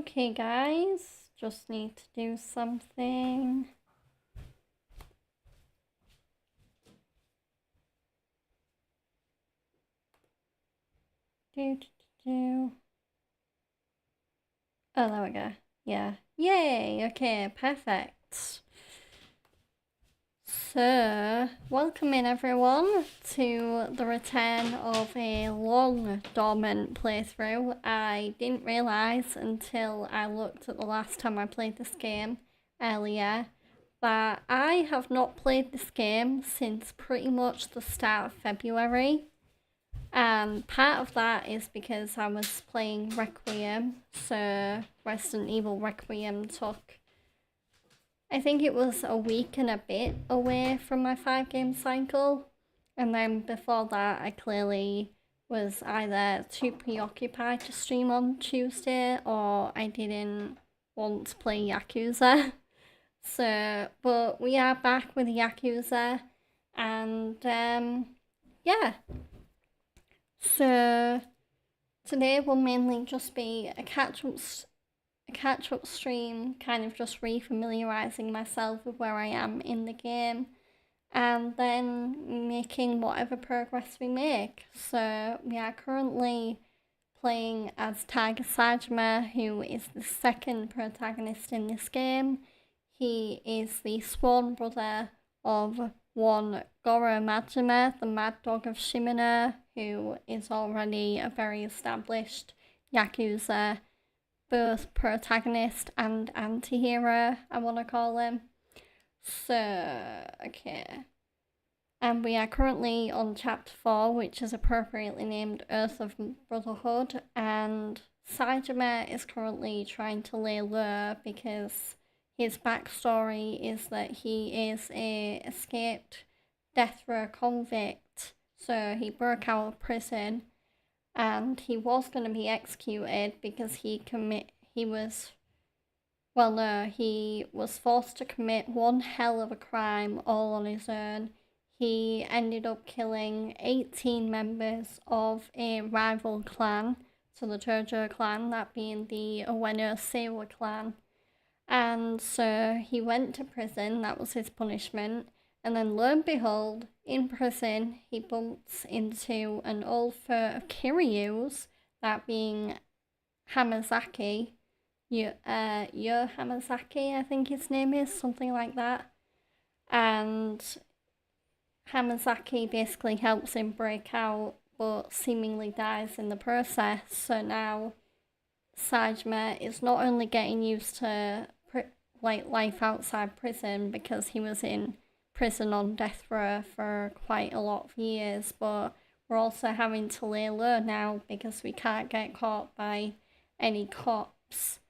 Okay, guys, just need to do something. Oh, there we go. Yeah. Yay! Okay, perfect. So, welcome in everyone to the return of a long dormant playthrough. I didn't realise until I looked at the last time I played this game earlier that I have not played this game since pretty much the start of February. And part of that is because I was playing Requiem, so Resident Evil Requiem took, I think it was a week and a bit away from my 5-game cycle. And then before that, I clearly was either too preoccupied to stream on Tuesday or I didn't want to play Yakuza. So, but we are back with Yakuza, and yeah. So today will mainly just be a catch-up stream, kind of just re-familiarising myself with where I am in the game, and then making whatever progress we make. So we are currently playing as Taiga Saejima, who is the second protagonist in this game. He is the sworn brother of one Goro Majima, the Mad Dog of Shimano, who is already a very established Yakuza, both protagonist and anti-hero, I want to call him. So, okay. And we are currently on chapter 4, which is appropriately named Earth of Brotherhood, and Saejima is currently trying to lay low because his backstory is that he is a escaped death row convict. So he broke out of prison and he was going to be executed because he was forced to commit one hell of a crime all on his own. He ended up killing 18 members of a rival clan, so the Tojo clan, that being the Ueno Seiwa clan. And so he went to prison, that was his punishment. And then lo and behold, in prison, he bumps into an old foe of Kiryu's, that being Hamazaki. Yo Hamazaki, I think his name is, something like that. And Hamazaki basically helps him break out, but seemingly dies in the process. So now Saejima is not only getting used to life outside prison because he was in prison on death row for quite a lot of years, but we're also having to lay low now because we can't get caught by any cops.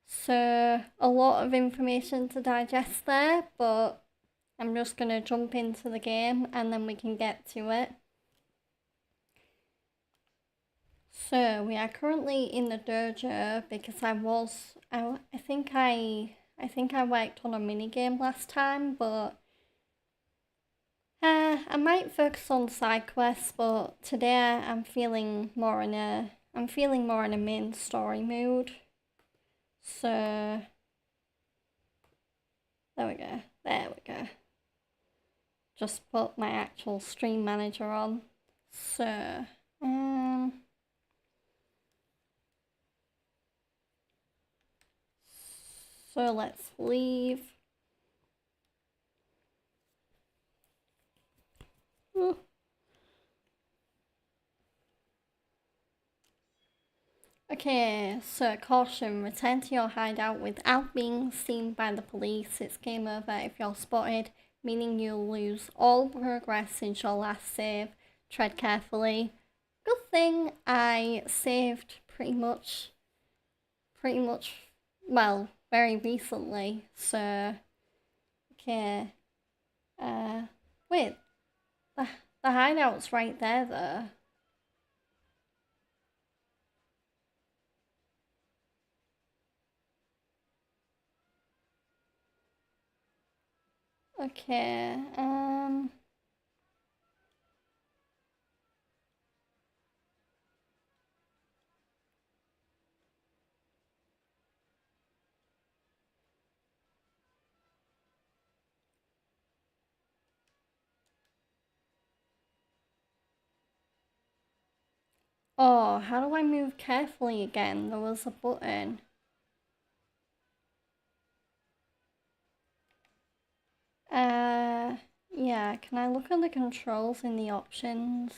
So a lot of information to digest there, but I'm just going to jump into the game and then we can get to it. So we are currently in the dojo because I think I worked on a mini game last time, but I might focus on side quests. But today I'm feeling more in a main story mood. So there we go. Just put my actual stream manager on. So So let's leave. Okay, so caution, return to your hideout without being seen by the police. It's game over if you're spotted, meaning you'll lose all progress since your last save. Tread carefully. Good thing I saved pretty much, well, very recently, so, okay, wait, the hideout's right there, though. Okay, Oh, how do I move carefully again? There was a button. Yeah, can I look at the controls in the options?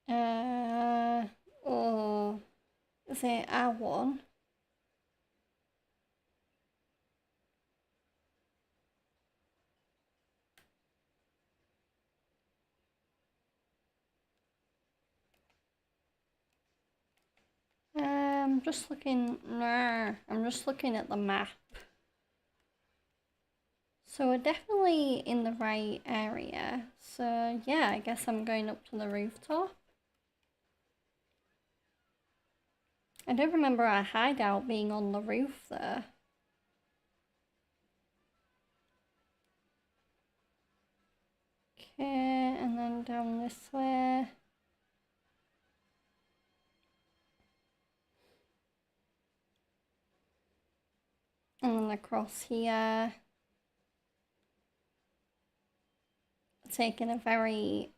Oh, is it R1? I'm just looking, nah, I'm just looking at the map. So we're definitely in the right area. So yeah, I guess I'm going up to the rooftop. I don't remember our hideout being on the roof there. Okay, and then down this way. And then across here. Taking a very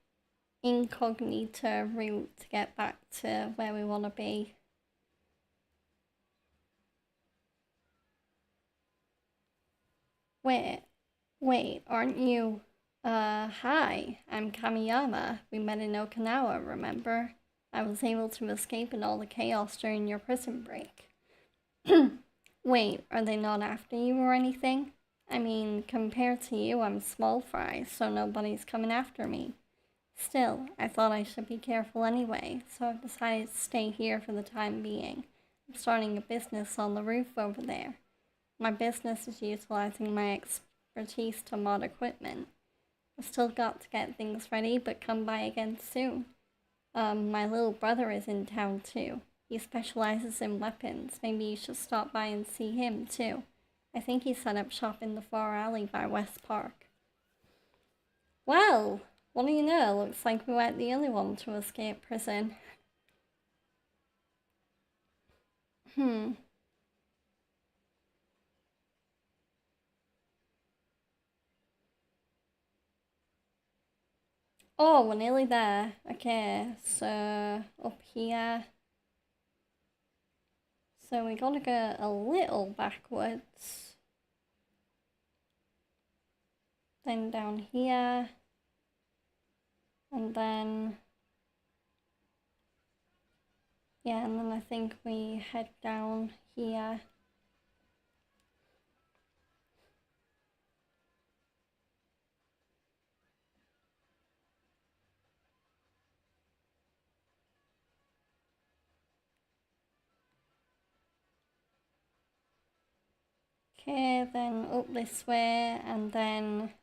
incognito route to get back to where we want to be. Wait, aren't you? Hi, I'm Kamiyama. We met in Okinawa, remember? I was able to escape in all the chaos during your prison break. Wait, are they not after you or anything? I mean, compared to you, I'm small fry, so nobody's coming after me. Still, I thought I should be careful anyway, so I've decided to stay here for the time being. I'm starting a business on the roof over there. My business is utilizing my expertise to mod equipment. I've still got to get things ready, but come by again soon. My little brother is in town too. He specializes in weapons. Maybe you should stop by and see him too. I think he set up shop in the far alley by West Park. Well, what do you know? Looks like we weren't the only one to escape prison. Oh, we're nearly there. Okay, so up here. So we gotta go a little backwards. Then down here. And then... yeah, and then I think we head down here. Okay, then up this way, and then...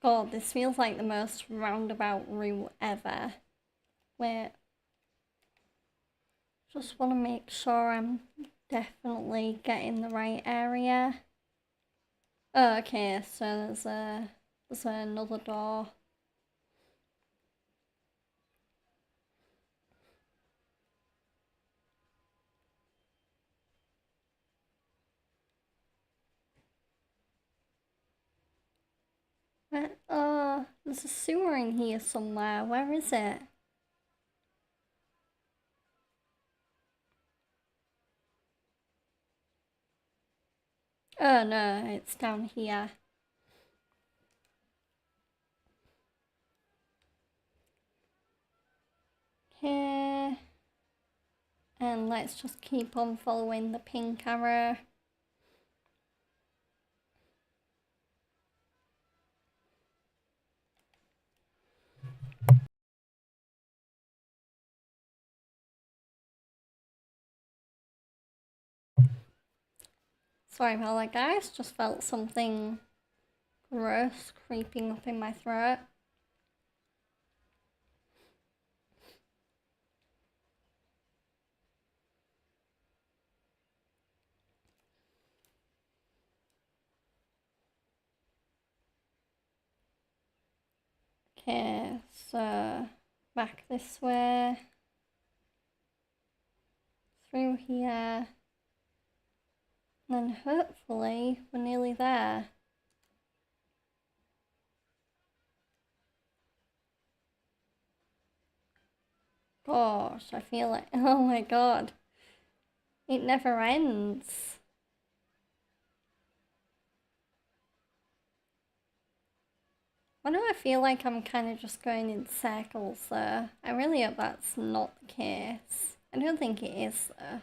God, this feels like the most roundabout route ever. Wait. Just want to make sure I'm definitely getting the right area. Oh, okay, so there's another door. There's a sewer in here somewhere. Where is it? Oh no, it's down here. Okay. And let's just keep on following the pink arrow. Sorry about that, guys. Just felt something gross creeping up in my throat. Okay, so back this way. Through here. And then hopefully we're nearly there. Gosh, I feel like, oh my god, it never ends. Why do I feel like I'm kind of just going in circles there? I really hope that's not the case. I don't think it is though.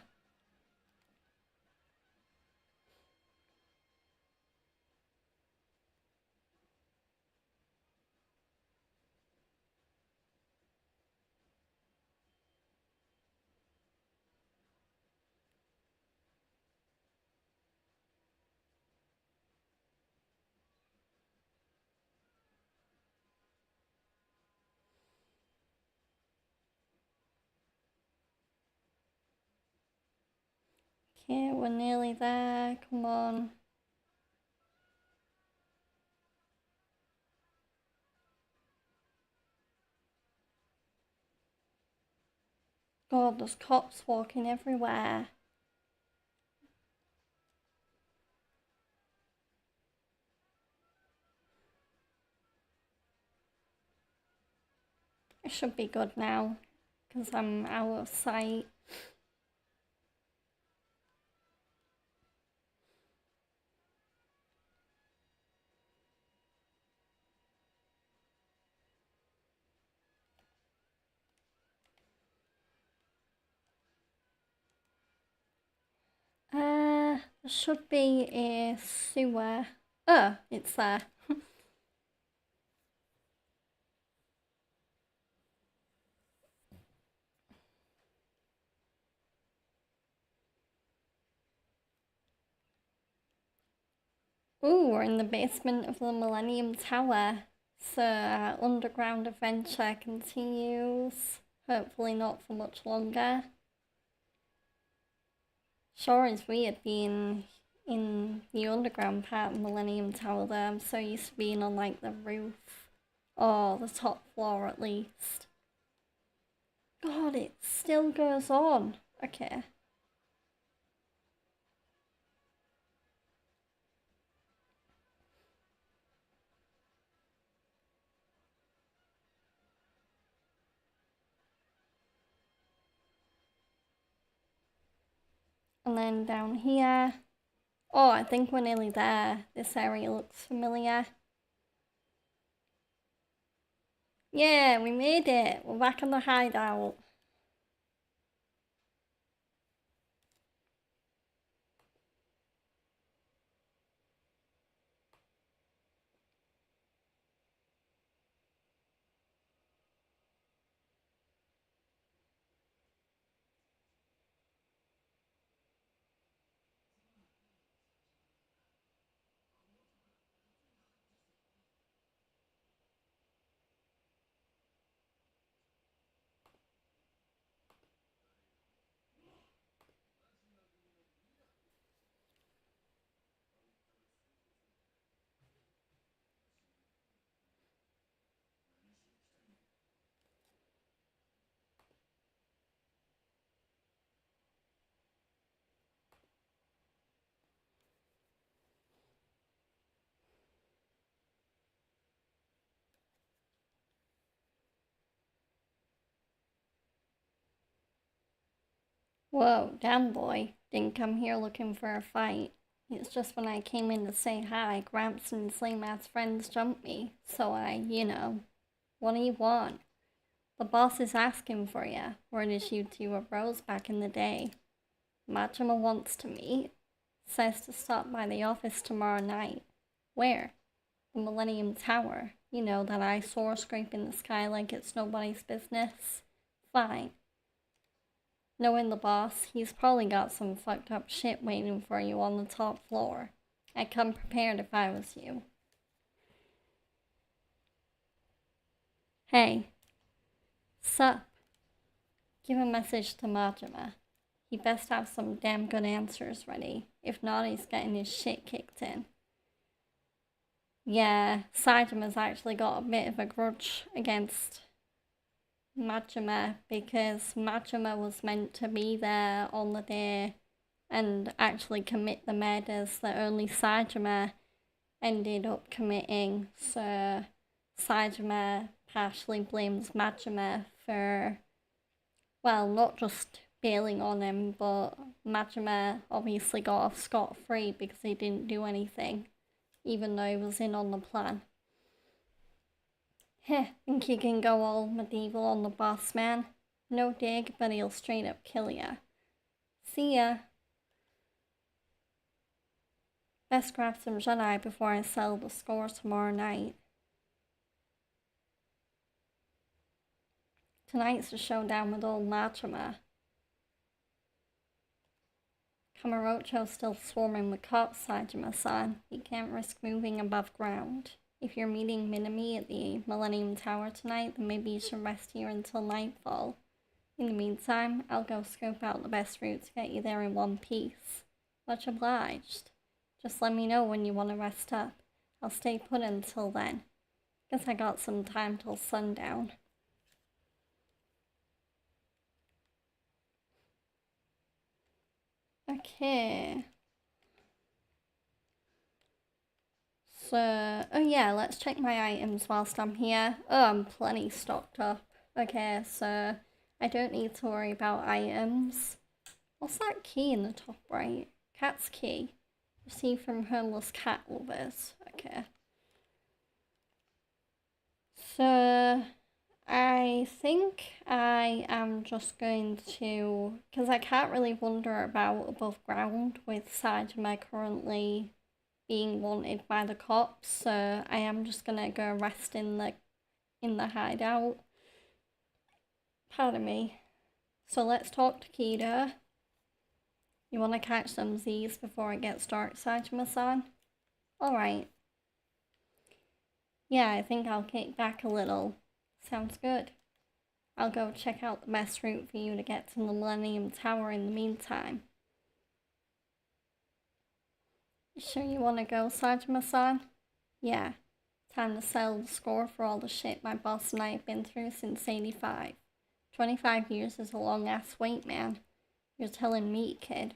Okay, we're nearly there. Come on. God, there's cops walking everywhere. I should be good now, because I'm out of sight. There should be a sewer. Oh, it's there. Ooh, we're in the basement of the Millennium Tower. So, underground adventure continues. Hopefully not for much longer. Sure is weird being in the underground part of Millennium Tower though. I'm so used to being on like the roof. Or the top floor at least. God, it still goes on. Okay. And then down here. Oh, I think we're nearly there. This area looks familiar. Yeah, we made it. We're back in the hideout. Whoa, damn boy. Didn't come here looking for a fight. It's just when I came in to say hi, Gramps and his lame ass friends jumped me. So what do you want? The boss is asking for you. Word is you two were bros back in the day. Majima wants to meet. Says to stop by the office tomorrow night. Where? The Millennium Tower. You know, that eyesore scraping the sky like it's nobody's business. Fine. Knowing the boss, he's probably got some fucked up shit waiting for you on the top floor. I'd come prepared if I was you. Hey. Sup? Give a message to Majima. He best have some damn good answers ready. If not, he's getting his shit kicked in. Yeah, Saijima's actually got a bit of a grudge against Majima because Majima was meant to be there on the day and actually commit the murders that only Saejima ended up committing. So Saejima partially blames Majima for Well, not just bailing on him, but Majima obviously got off scot-free because he didn't do anything, even though he was in on the plan. Heh, think you can go all medieval on the boss man? No dig, but he'll straight up kill ya. See ya. Best grab some Jedi before I sell the score tomorrow night. Tonight's the showdown with old Majima. Kamurocho's still swarming with cops, Saejima-san. You can't risk moving above ground. If you're meeting Minami at the Millennium Tower tonight, then maybe you should rest here until nightfall. In the meantime, I'll go scope out the best route to get you there in one piece. Much obliged. Just let me know when you want to rest up. I'll stay put until then. Guess I got some time till sundown. Okay. So, oh yeah, let's check my items whilst I'm here. Oh, I'm plenty stocked up. Okay, so I don't need to worry about items. What's that key in the top right? Cat's key. Received from homeless cat lovers. Okay. So, I think I am just going to, because I can't really wander about above ground with Saejima currently being wanted by the cops, so I am just gonna go rest in the hideout. Pardon me. So let's talk to Kida. You want to catch some Z's before it gets dark, Saejima-san? Alright. Yeah, I think I'll kick back a little. Sounds good. I'll go check out the best route for you to get to the Millennium Tower in the meantime. You sure you want to go, Saejima-san? Yeah. Time to settle the score for all the shit my boss and I have been through since '85. 25 years is a long-ass wait, man. You're telling me, kid.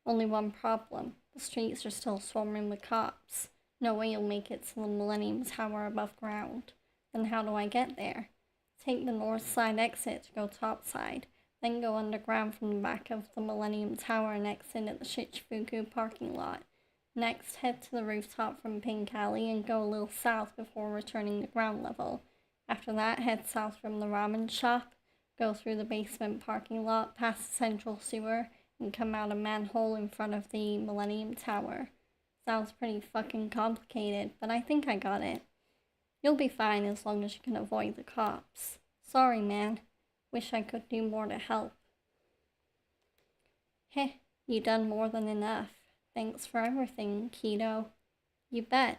Only one problem. The streets are still swarming with cops. No way you'll make it to the Millennium Tower above ground. Then how do I get there? Take the north side exit to go topside, then go underground from the back of the Millennium Tower and exit at the Shichibuku parking lot. Next, head to the rooftop from Pink Alley and go a little south before returning to ground level. After that, head south from the ramen shop, go through the basement parking lot, past the central sewer, and come out a manhole in front of the Millennium Tower. Sounds pretty fucking complicated, but I think I got it. You'll be fine as long as you can avoid the cops. Sorry, man. Wish I could do more to help. Heh, you done more than enough. Thanks for everything, Kido. You bet.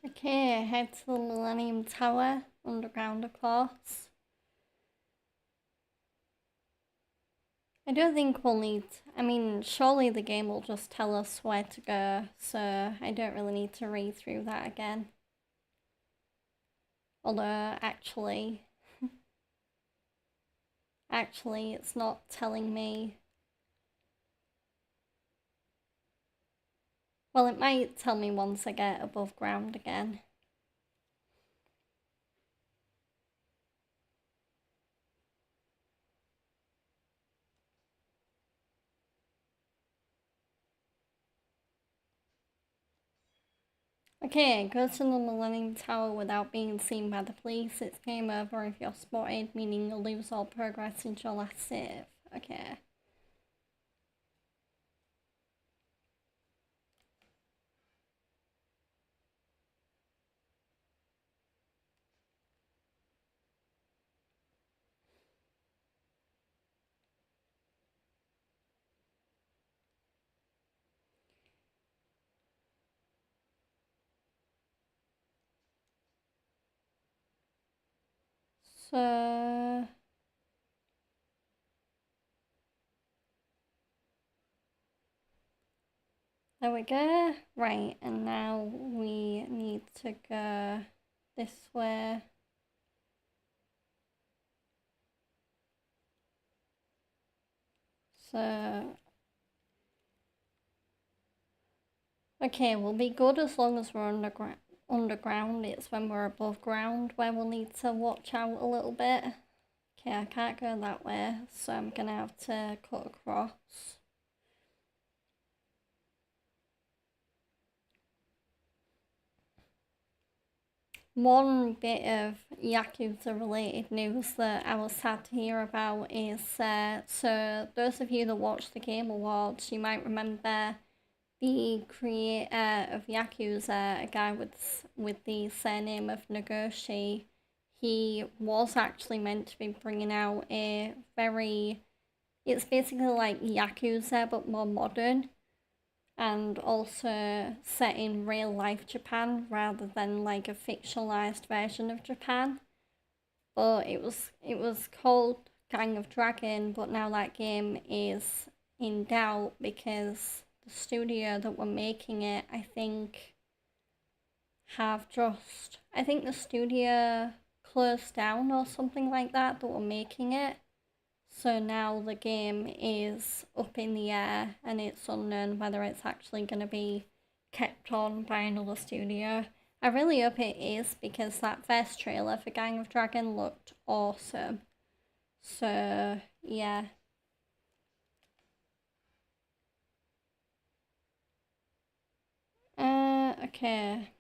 Okay, head to the Millennium Tower, underground of course. I don't think we'll need, I mean, surely the game will just tell us where to go, so I don't really need to read through that again. Although, actually, it's not telling me. Well, it might tell me once I get above ground again. Okay, go to the Millennium Tower without being seen by the police. It's game over if you're spotted, meaning you'll lose all progress since your last save. Okay. So... there we go. Right, and now we need to go this way. So... okay, we'll be good as long as we're underground. It's when we're above ground where we'll need to watch out a little bit. Okay, I can't go that way, so I'm gonna have to cut across. One bit of Yakuza related news that I was sad to hear about is so those of you that watched the Game Awards, you might remember the creator of Yakuza, a guy with the surname of Nagoshi. He was actually meant to be bringing out a it's basically like Yakuza but more modern, and also set in real life Japan rather than like a fictionalized version of Japan. But it was called Gang of Dragon, but now that game is in doubt because the studio that were making it, I think the studio closed down or something like that were making it. So now the game is up in the air and it's unknown whether it's actually going to be kept on by another studio. I really hope it is because that first trailer for Gang of Dragon looked awesome. So, yeah. Okay.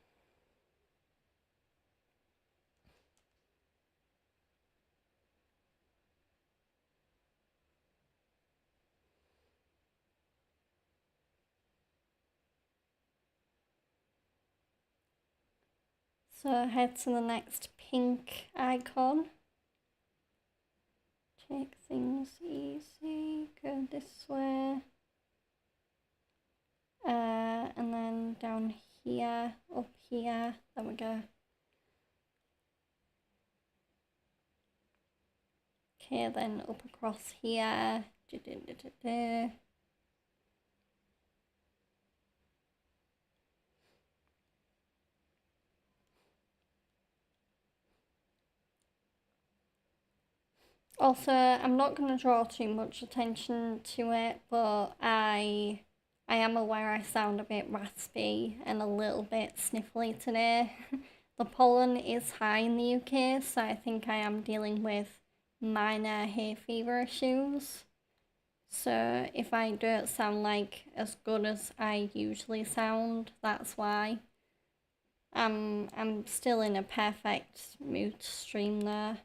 So head to the next pink icon. Take things easy, go this way. And then down here, up here, there we go. Okay, then up across here. Also, I'm not going to draw too much attention to it, but I am aware I sound a bit raspy and a little bit sniffly today. The pollen is high in the UK, so I think I am dealing with minor hay fever issues. So if I don't sound like as good as I usually sound, that's why. I'm still in a perfect mood to stream though.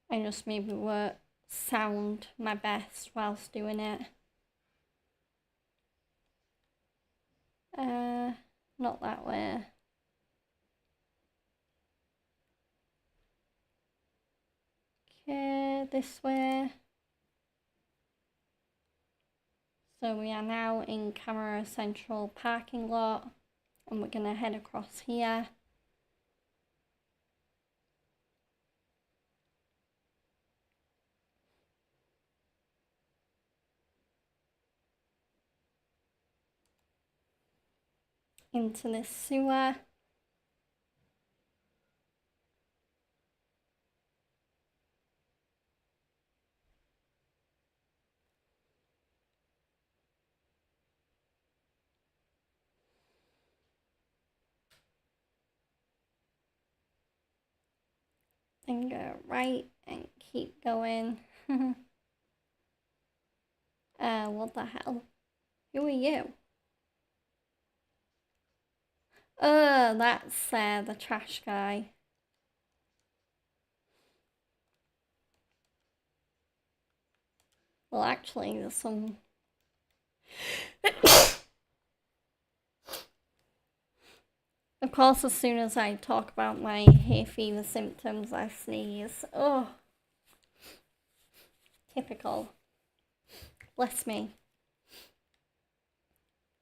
I just maybe won't sound my best whilst doing it. Not that way. Okay, this way. So we are now in Camera Central parking lot. And we're gonna head across here. Into this sewer. And go right and keep going. What the hell? Who are you? That's the trash guy. Well, actually, there's some... Of course, as soon as I talk about my hay fever symptoms, I sneeze. Oh, typical. Bless me.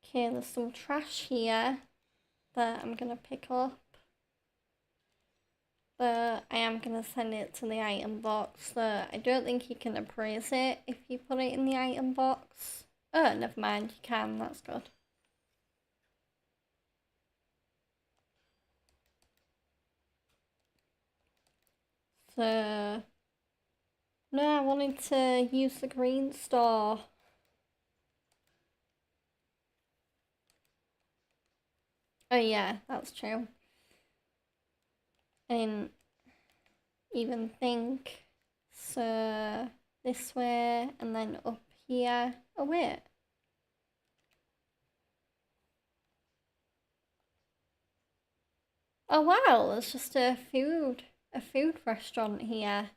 Okay, there's some trash here that I'm gonna pick up. But I am gonna send it to the item box. I don't think you can appraise it if you put it in the item box. Oh, never mind, you can, that's good. So, no, I wanted to use the green store. Oh yeah, that's true. I didn't even think. So, this way, and then up here. Oh wait. Oh wow, there's just a food restaurant here.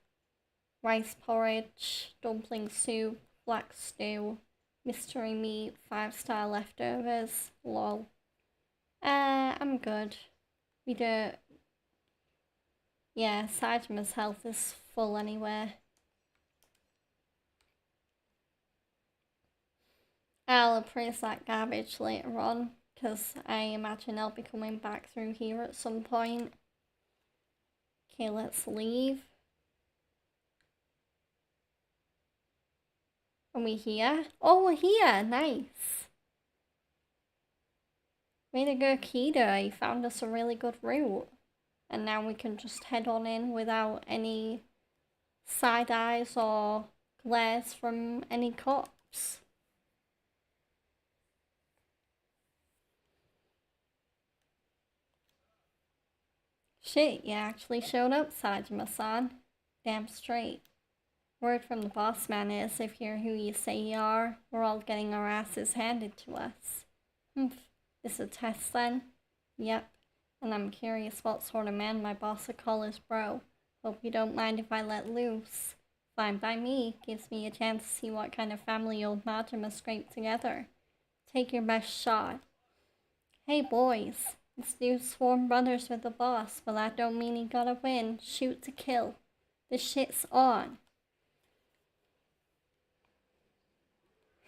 Rice porridge, dumpling soup, black stew, mystery meat, 5-star leftovers. Lol. I'm good. We don't... Yeah, Saejima's health is full anyway. I'll appraise that garbage later on, because I imagine I'll be coming back through here at some point. Okay, let's leave. Are we here? Oh, we're here! Nice! Way to go, Kido. You found us a really good route. And now we can just head on in without any side eyes or glares from any cops. Shit, you actually showed up, Saejima-san. Damn straight. Word from the boss man is, if you're who you say you are, we're all getting our asses handed to us. Humph. This a test then? Yep. And I'm curious what sort of man my boss would call his bro. Hope you don't mind if I let loose. Fine by me. Gives me a chance to see what kind of family old Majima scraped together. Take your best shot. Hey boys. This dude's sworn brothers with the boss, but that don't mean he gotta win. Shoot to kill. This shit's on.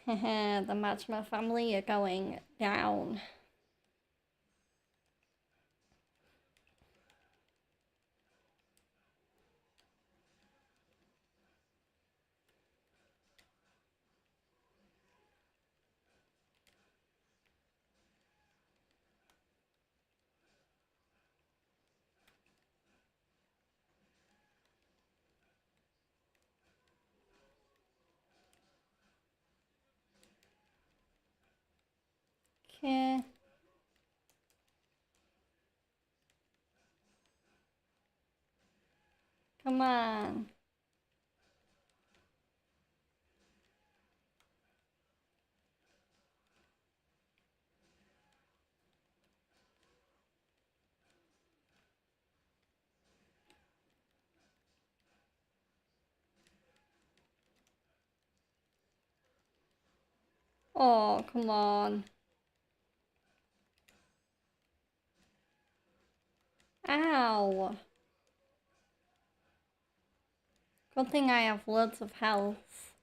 Haha, the Majima family are going down. Okay. Come on. Oh, come on. Ow. Good thing I have loads of health.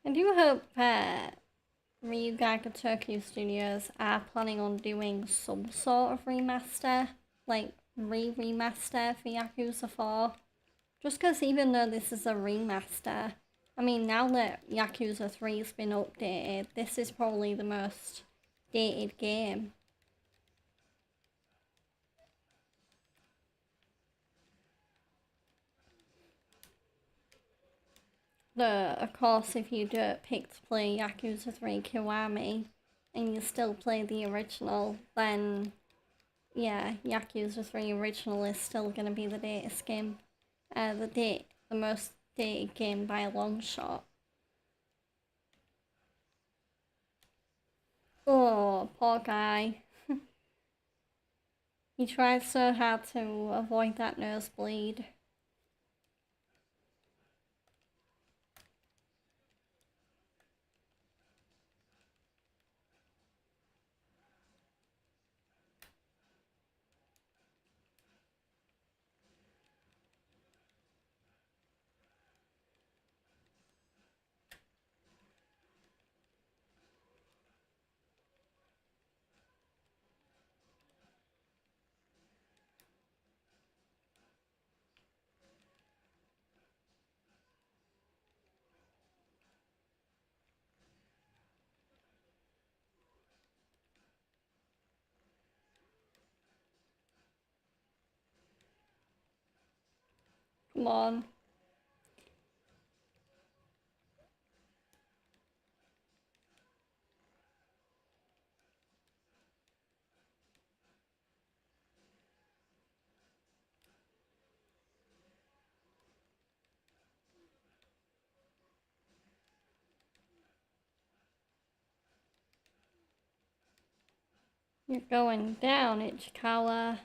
I do hope Ryugaga Tokyo Studios are planning on doing some sort of remaster, like remaster for Yakuza 4. Just because even though this is a remaster, I mean, now that Yakuza 3 has been updated, this is probably the most dated game. Though, of course, if you don't pick to play Yakuza 3 Kiwami and you still play the original, then yeah, Yakuza 3 original is still going to be the latest game. The most dated game by a long shot. Oh, poor guy. He tried so hard to avoid that nosebleed. Come on. You're going down, Ichikawa.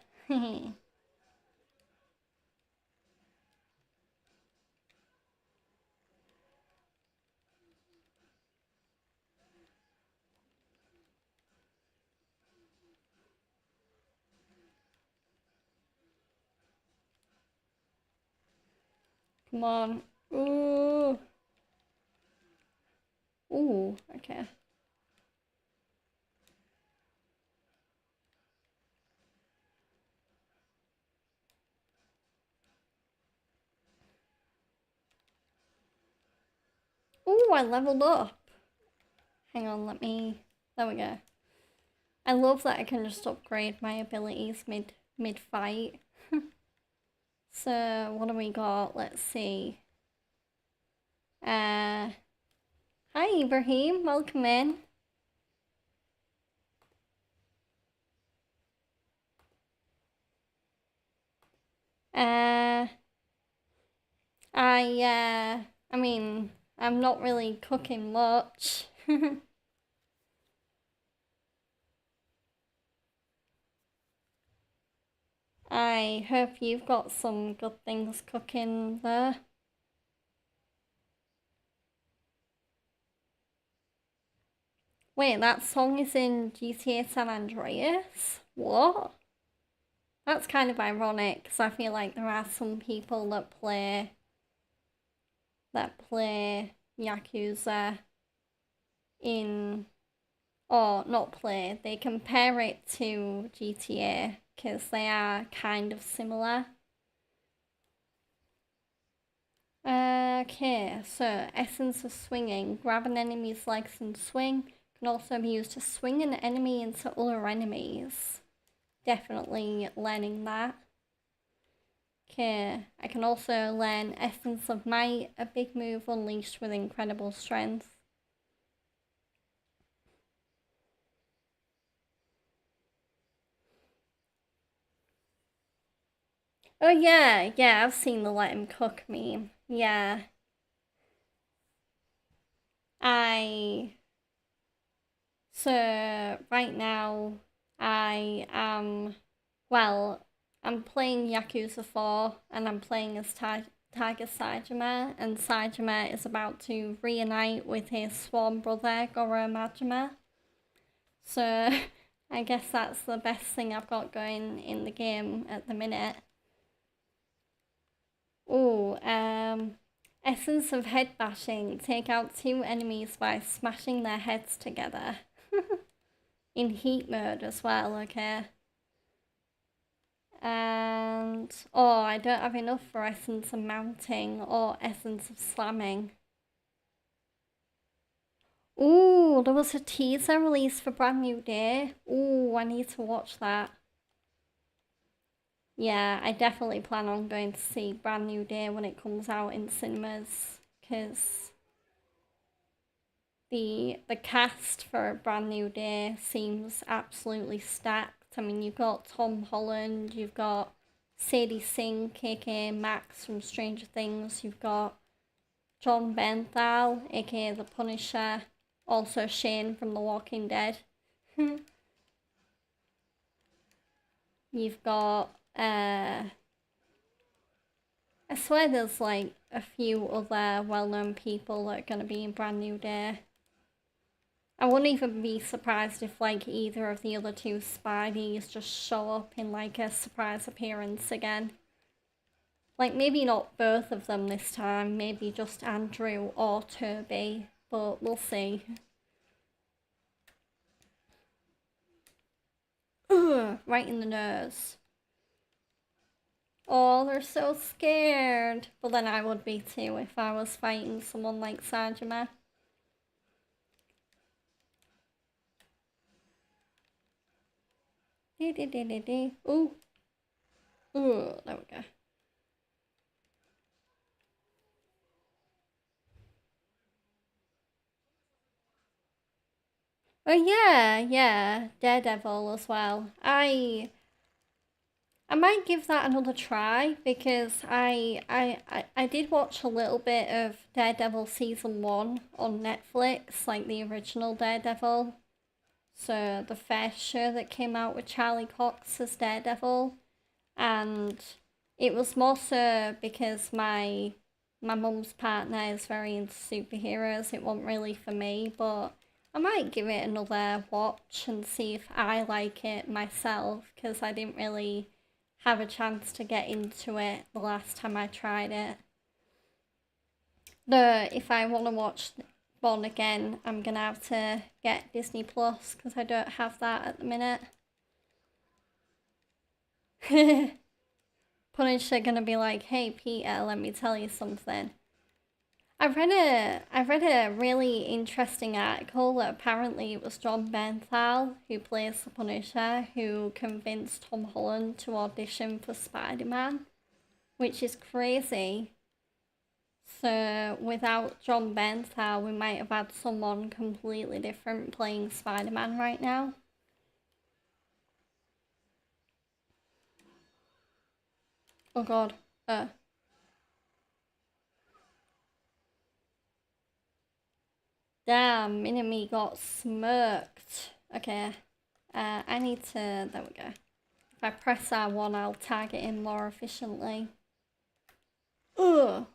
Come on. Ooh. Ooh, okay. Ooh, I leveled up. Hang on, let me... There we go. I love that I can just upgrade my abilities mid-fight. So, what do we got? Let's see. Hi Ibrahim, welcome in. I mean, I'm not really cooking much. I hope you've got some good things cooking there. Wait, that song is in GTA San Andreas? What? That's kind of ironic, because I feel like there are some people that play Yakuza in... or not play, they compare it to GTA, because they are kind of similar. Okay, so essence of swinging. Grab an enemy's legs and swing. Can also be used to swing an enemy into other enemies. Definitely learning that. Okay, I can also learn Essence of Might, a big move unleashed with incredible strength. Oh yeah, I've seen the let him cook meme. Yeah. So right now I am, well, I'm playing Yakuza 4 and I'm playing as Taiga Saejima, and Saejima is about to reunite with his sworn brother Goro Majima. So I guess that's the best thing I've got going in the game at the minute. Ooh, Essence of head bashing. Take out 2 enemies by smashing their heads together. In heat mode as well, okay. And, oh, I don't have enough for essence of mounting or essence of slamming. Ooh, there was a teaser release for Brand New Day. Ooh, I need to watch that. Yeah, I definitely plan on going to see Brand New Day when it comes out in cinemas, because the cast for Brand New Day seems absolutely stacked. I mean, you've got Tom Holland, you've got Sadie Sink, aka Max from Stranger Things, you've got John Bernthal, aka The Punisher, also Shane from The Walking Dead. You've got, I swear there's like a few other well-known people that are going to be in Brand New Day. I wouldn't even be surprised if like either of the other 2 Spideys just show up in like a surprise appearance again. Like maybe not both of them this time, maybe just Andrew or Toby, but we'll see. Ugh, right in the nose. Oh, they're so scared. But then I would be too if I was fighting someone like Saejima. Ooh. Ooh, there we go. Oh yeah, Daredevil as well. I might give that another try because I did watch a little bit of Daredevil season 1 on Netflix, like the original Daredevil. So the first show that came out with Charlie Cox as Daredevil, and it was more so because my mum's partner is very into superheroes. It wasn't really for me, but I might give it another watch and see if I like it myself, because I didn't really have a chance to get into it the last time I tried it. Though, if I want to watch Bond again, I'm gonna have to get Disney Plus, because I don't have that at the minute. Punisher gonna be like, hey Peter, let me tell you something. I read a really interesting article that apparently it was John Bernthal, who plays the Punisher, who convinced Tom Holland to audition for Spider-Man, which is crazy. So without John Bernthal, we might have had someone completely different playing Spider-Man right now. Oh god. Damn, enemy got smirked. Okay. I need to... There we go. If I press R1, I'll target him more efficiently. Ugh!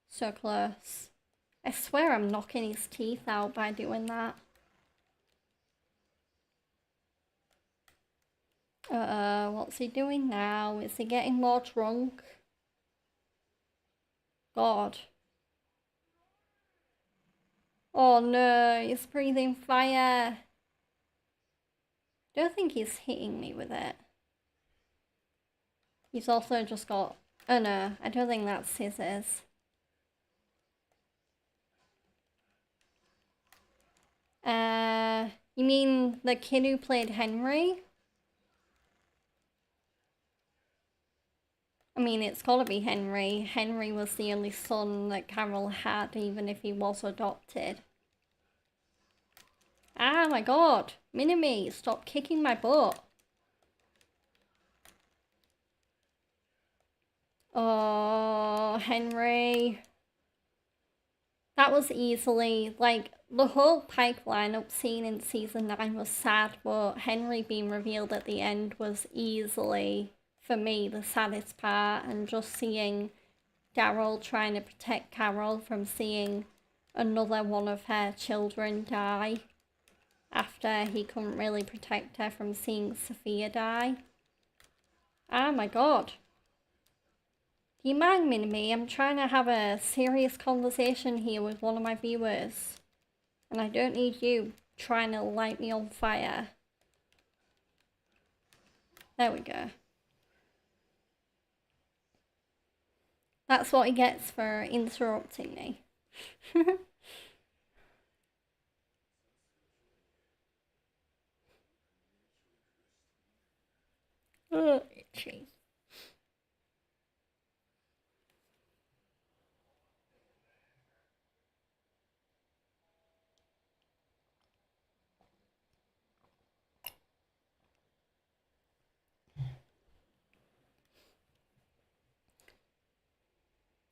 So close. I swear I'm knocking his teeth out by doing that. What's he doing now? Is he getting more drunk? God. Oh no, he's breathing fire. Don't think he's hitting me with it. He's also just got... Oh no, I don't think that's scissors. You mean the kid who played Henry? I mean, it's gotta be Henry. Henry was the only son that Carol had, even if he was adopted. Ah, my god. Minimi, stop kicking my butt. Oh, Henry. That was easily, like, the whole Pike lineup scene in season 9 was sad, but Henry being revealed at the end was easily, for me, the saddest part, and just seeing Daryl trying to protect Carol from seeing another one of her children die after he couldn't really protect her from seeing Sophia die. Oh my god. You mind me? I'm trying to have a serious conversation here with one of my viewers. And I don't need you trying to light me on fire. There we go. That's what he gets for interrupting me. Oh, itchy.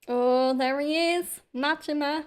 Oh, there he is. Majima.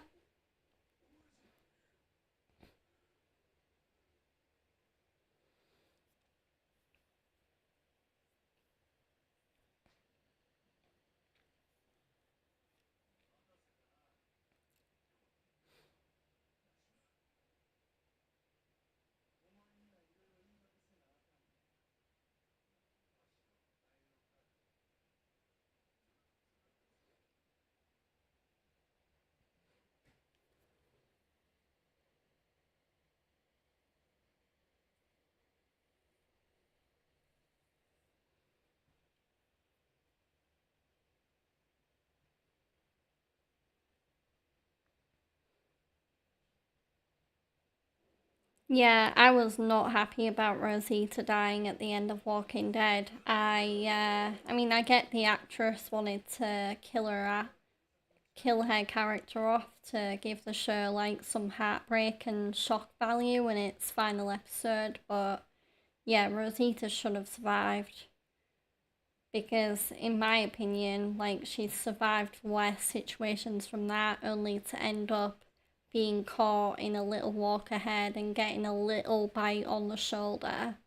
Yeah, I was not happy about Rosita dying at the end of Walking Dead. I mean, I get the actress wanted to kill her character off to give the show like some heartbreak and shock value in its final episode, but yeah, Rosita should have survived because, in my opinion, like she's survived worse situations from that, only to end up being caught in a little walk ahead and getting a little bite on the shoulder.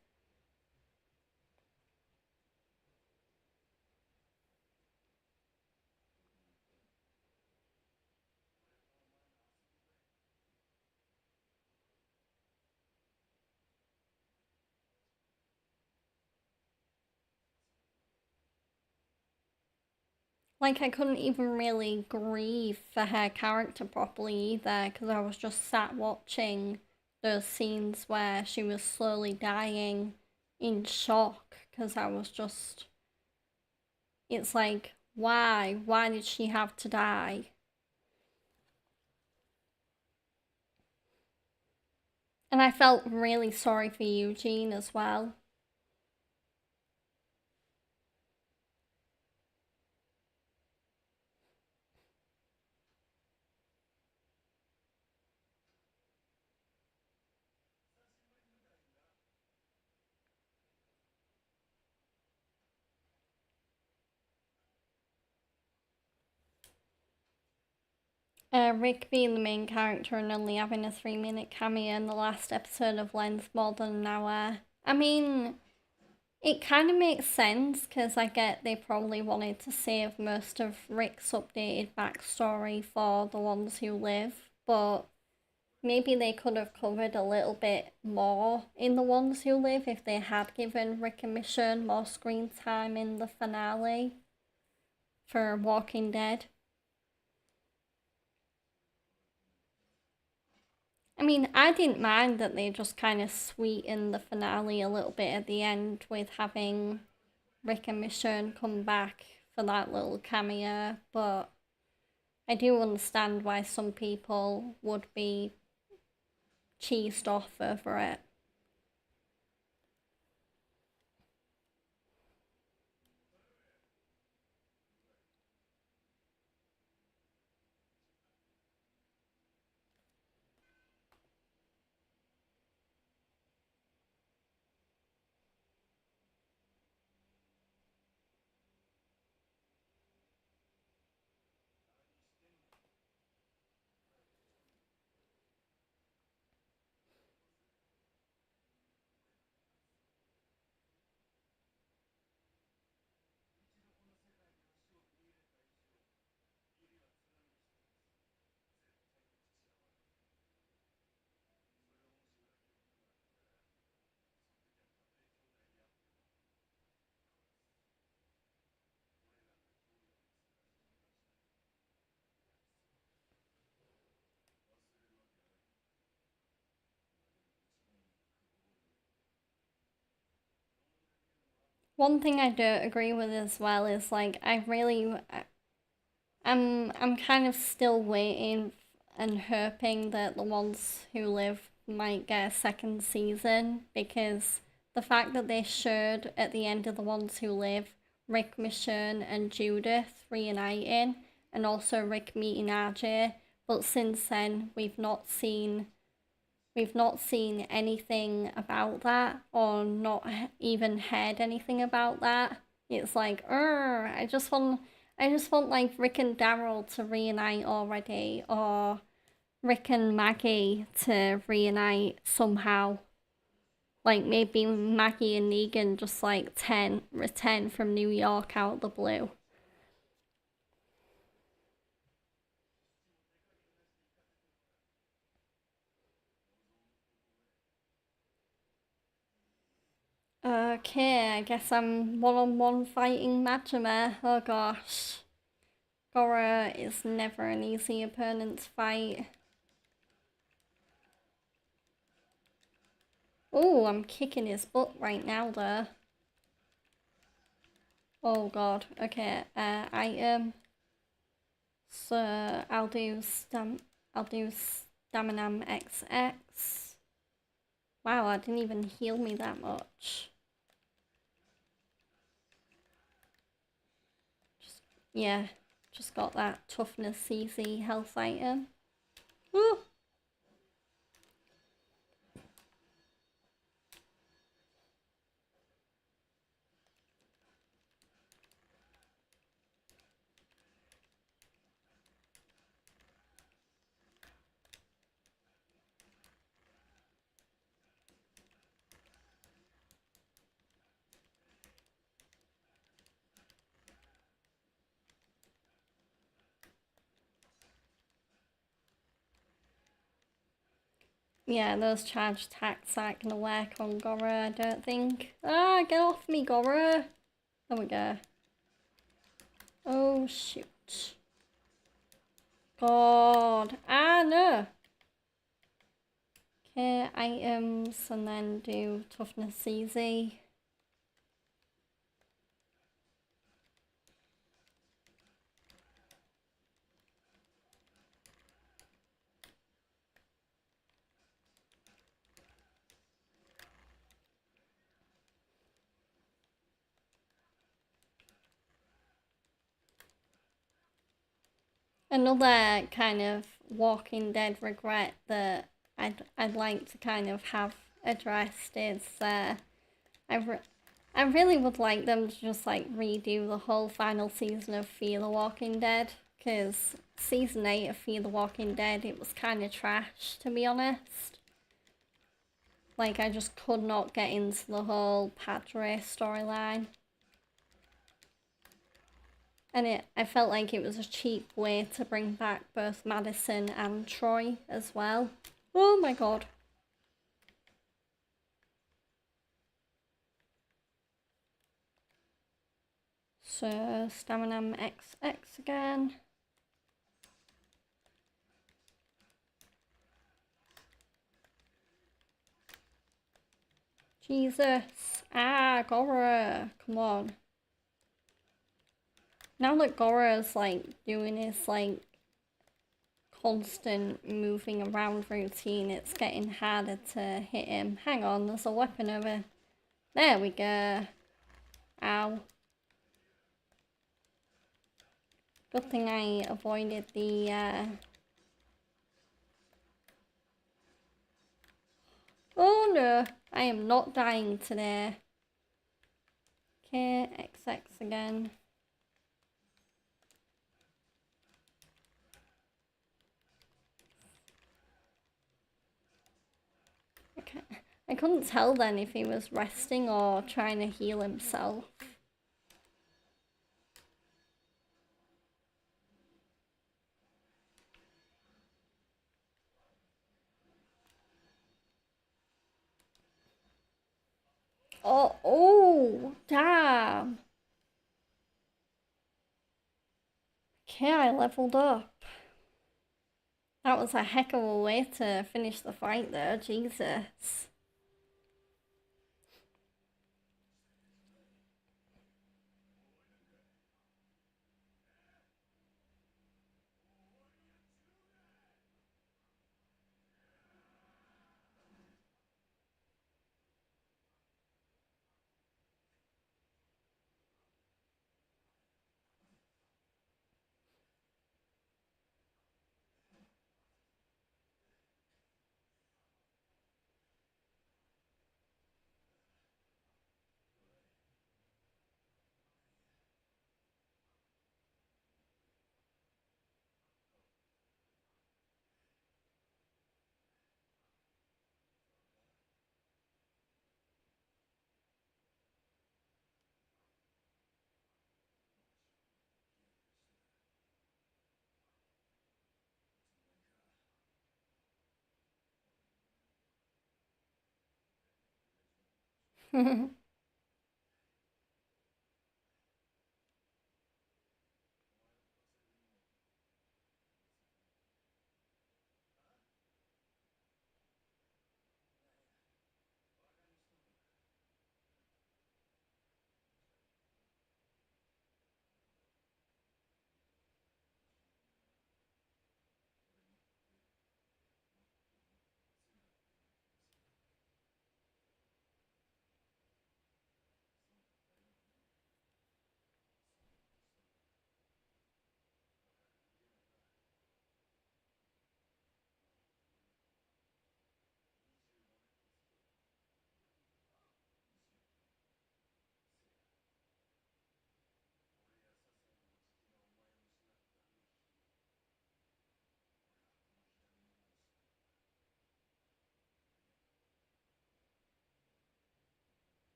Like, I couldn't even really grieve for her character properly either because I was just sat watching those scenes where she was slowly dying in shock because I was just. It's like, why? Why did she have to die? And I felt really sorry for Eugene as well. Rick being the main character and only having a 3 minute cameo in the last episode of Lens more than an hour. I mean, it kind of makes sense because I get they probably wanted to save most of Rick's updated backstory for the ones who live, but maybe they could have covered a little bit more in the ones who live if they had given Rick and Michonne more screen time in the finale for Walking Dead. I mean, I didn't mind that they just kind of sweetened the finale a little bit at the end with having Rick and Michonne come back for that little cameo, but I do understand why some people would be cheesed off over it. One thing I don't agree with as well is like I'm kind of still waiting and hoping that the ones who live might get a second season, because the fact that they showed at the end of the ones who live Rick, Michonne, and Judith reuniting, and also Rick meeting RJ, but since then we've not seen anything about that, or not even heard anything about that. It's like, I just want like Rick and Daryl to reunite already, or Rick and Maggie to reunite somehow. Like maybe Maggie and Negan just like return from New York out the blue. Okay, I guess I'm one-on-one fighting Majima. Oh gosh. Goro is never an easy opponent to fight. Oh, I'm kicking his butt right now though. Oh god. Okay, item. So I'll do Staminam XX. Wow, I didn't even heal me that much. Yeah, just got that toughness CC health item. Woo! Yeah, those charge attacks aren't gonna work on Goro, I don't think. Ah, get off me, Goro! There we go. Oh, shoot. God. Ah, no! Okay, items, and then do toughness easy. Another kind of Walking Dead regret that I'd like to kind of have addressed is I, re- I really would like them to just like redo the whole final season of Fear the Walking Dead, because season 8 of Fear the Walking Dead, it was kind of trash, to be honest. Like, I just could not get into the whole Padre storyline. And I felt like it was a cheap way to bring back both Madison and Troy as well. Oh my god. So, Staminam XX again. Jesus. Ah, Goro. Come on. Now that Goro's like doing his like constant moving around routine, it's getting harder to hit him. Hang on, there's a weapon over. There we go. Ow. Good thing I avoided the Oh no, I am not dying today. Okay, XX again. Okay. I couldn't tell then if he was resting or trying to heal himself. Oh, damn. Okay, I leveled up. That was a heck of a way to finish the fight though, Jesus.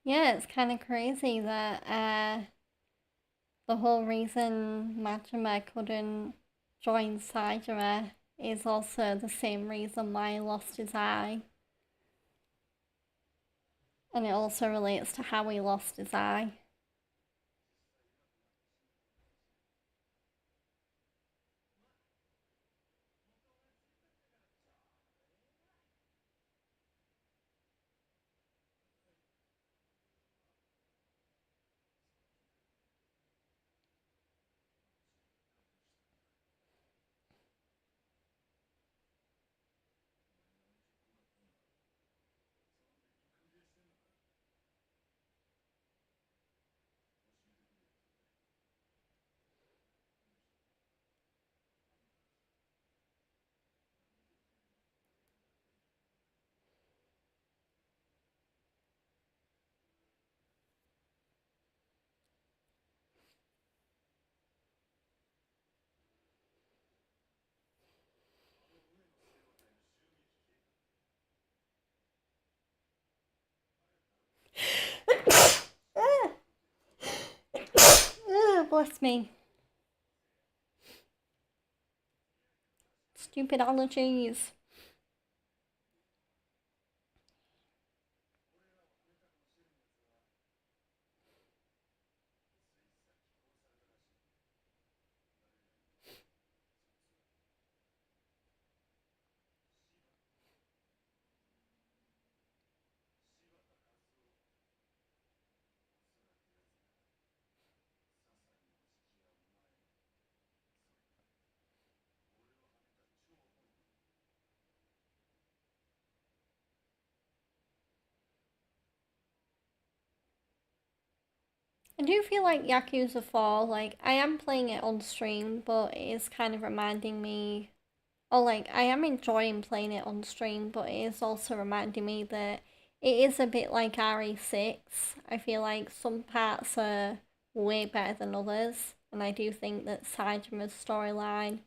Yeah, it's kind of crazy that the whole reason Majima couldn't join Saejima is also the same reason why he lost his eye. And it also relates to how he lost his eye. Bless me. Stupid allergies. I do feel like Yakuza 4, like, I am playing it on stream, but it is kind of reminding me, or like, I am enjoying playing it on stream, but it is also reminding me that it is a bit like RE6. I feel like some parts are way better than others, and I do think that Saijima's storyline,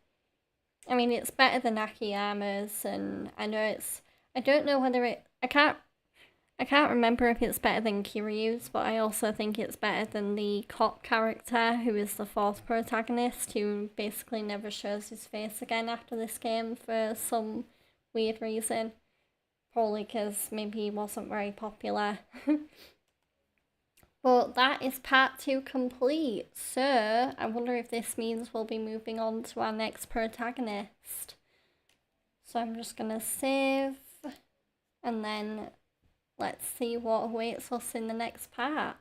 I mean, it's better than Akiyama's, and I know it's, I don't know whether I can't remember if it's better than Kiryu's, but I also think it's better than the cop character, who is the fourth protagonist, who basically never shows his face again after this game for some weird reason. Probably because maybe he wasn't very popular. But that is part 2 complete, so I wonder if this means we'll be moving on to our next protagonist. So I'm just gonna save, and then let's see what awaits us in the next part.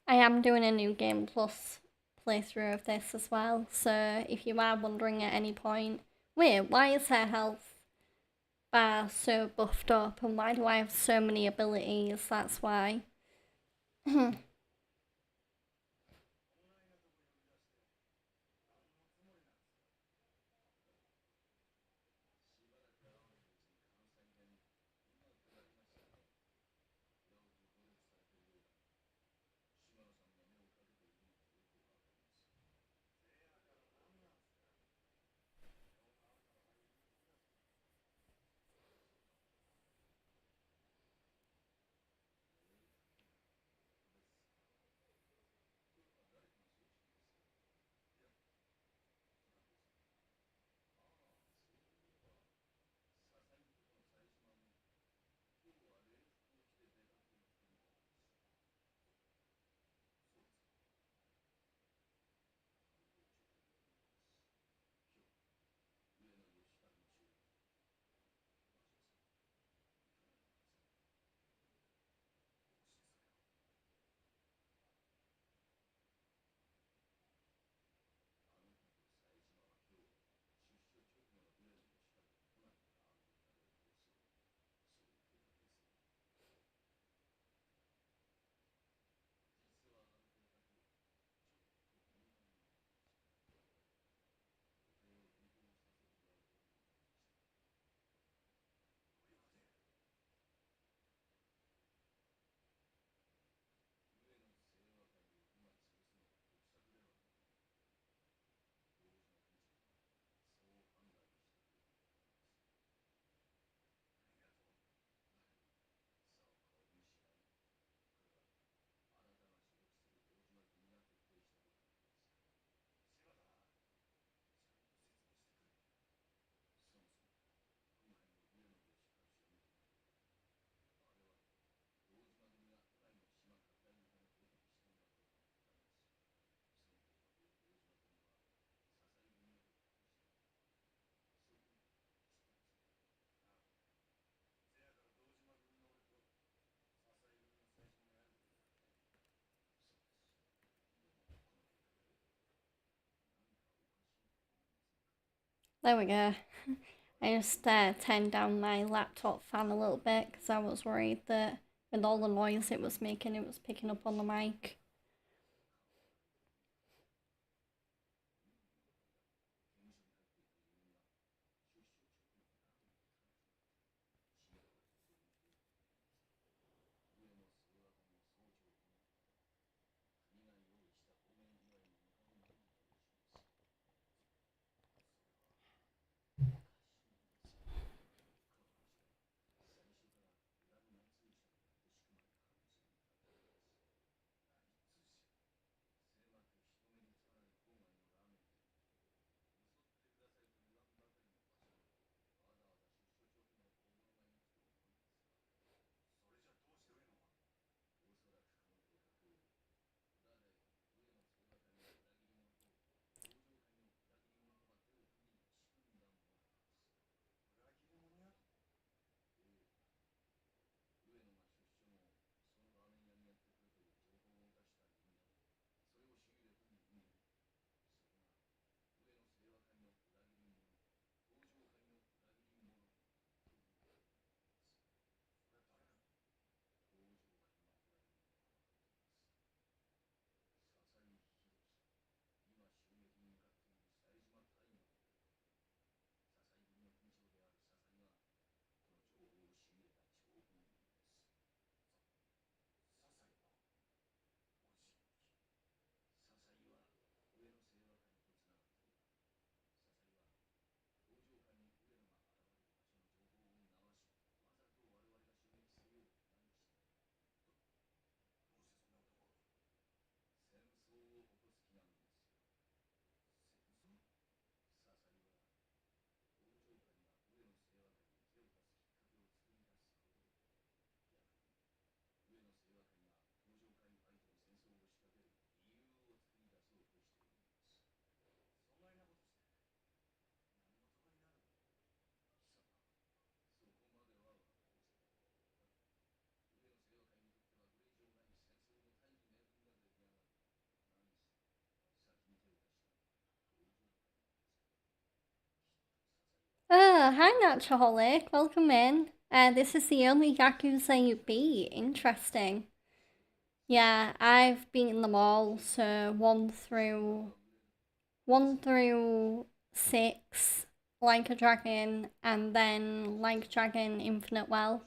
I am doing a new Game Plus playthrough of this as well, so if you are wondering at any point, wait, why is her health bar so buffed up and why do I have so many abilities? That's why. There we go. I just turned down my laptop fan a little bit because I was worried that with all the noise it was making, it was picking up on the mic. Oh, hi Naturaholic, welcome in. This is the only Yakuza you beat. Interesting. Yeah, I've beaten them all, so one through six, Like a Dragon, and then Like a Dragon Infinite Wealth.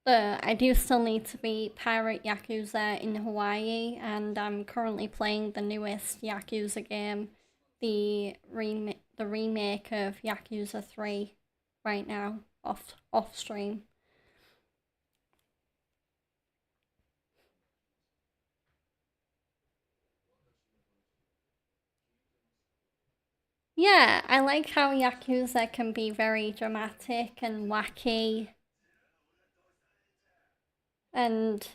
But I do still need to beat Pirate Yakuza in Hawaii, and I'm currently playing the newest Yakuza game, the remake of Yakuza 3 right now, off stream. Yeah, I like how Yakuza can be very dramatic and wacky, and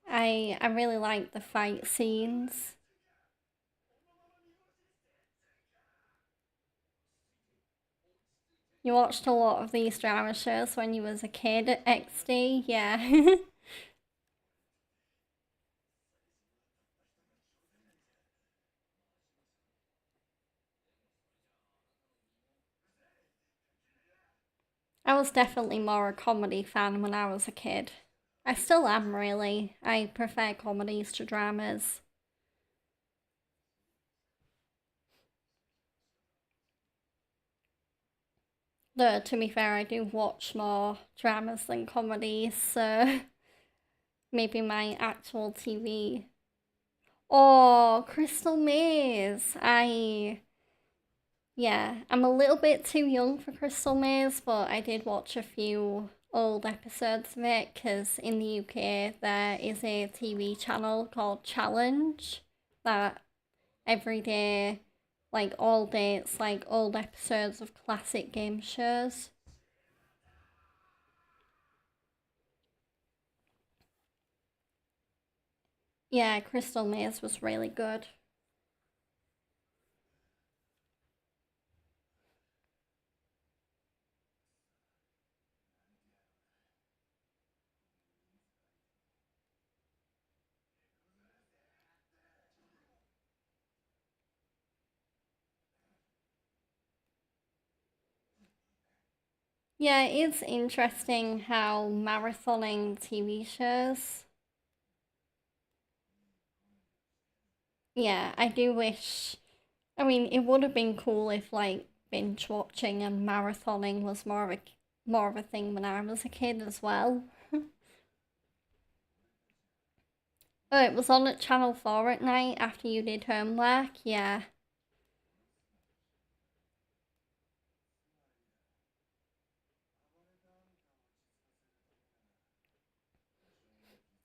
I really like the fight scenes. You watched a lot of these drama shows when you was a kid at XD, yeah. I was definitely more a comedy fan when I was a kid. I still am, really. I prefer comedies to dramas. Though, to be fair, I do watch more dramas than comedies, so maybe my actual TV. Oh, Crystal Maze! Yeah, I'm a little bit too young for Crystal Maze, but I did watch a few old episodes of it because in the UK there is a TV channel called Challenge that every day, like all day, it's like old episodes of classic game shows. Yeah, Crystal Maze was really good. Yeah, it's interesting how marathoning TV shows. Yeah, I do wish. I mean, it would have been cool if like binge watching and marathoning was more of a thing when I was a kid as well. Oh, it was on at Channel 4 at night after you did homework, yeah.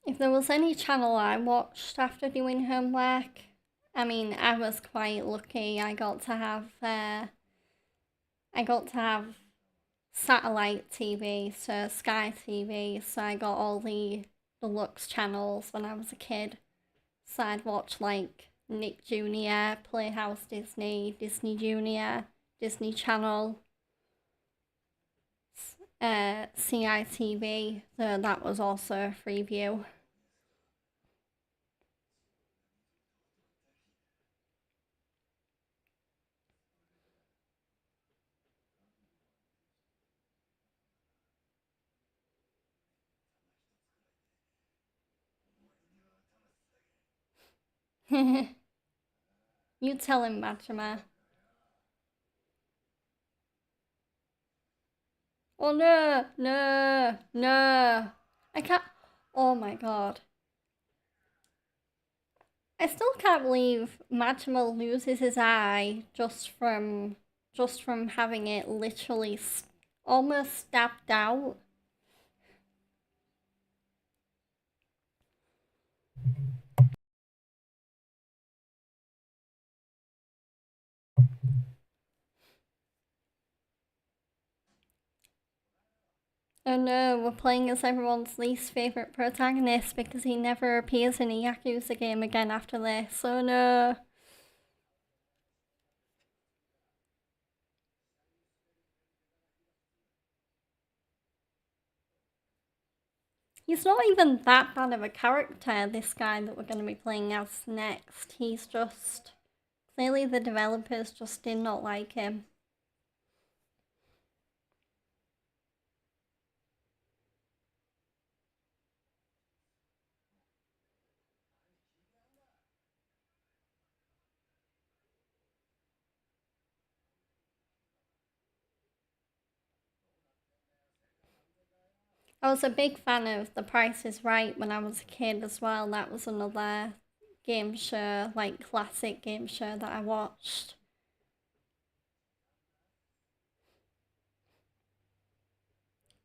If there was any channel I watched after doing homework, I mean, I was quite lucky. I got to have satellite TV, so Sky TV, so I got all the deluxe channels when I was a kid. So I'd watch like Nick Jr., Playhouse Disney, Disney Junior, Disney Channel, CITV, so that was also a free view. You tell him, Majima. Oh no, no, no. I can't. Oh my god. I still can't believe Majima loses his eye just from having it literally almost stabbed out. Oh no, we're playing as everyone's least favourite protagonist because he never appears in a Yakuza game again after this. Oh no. He's not even that bad of a character, this guy that we're going to be playing as next. He's just. Clearly, the developers just did not like him. I was a big fan of The Price is Right when I was a kid as well. That was another game show, like classic game show that I watched.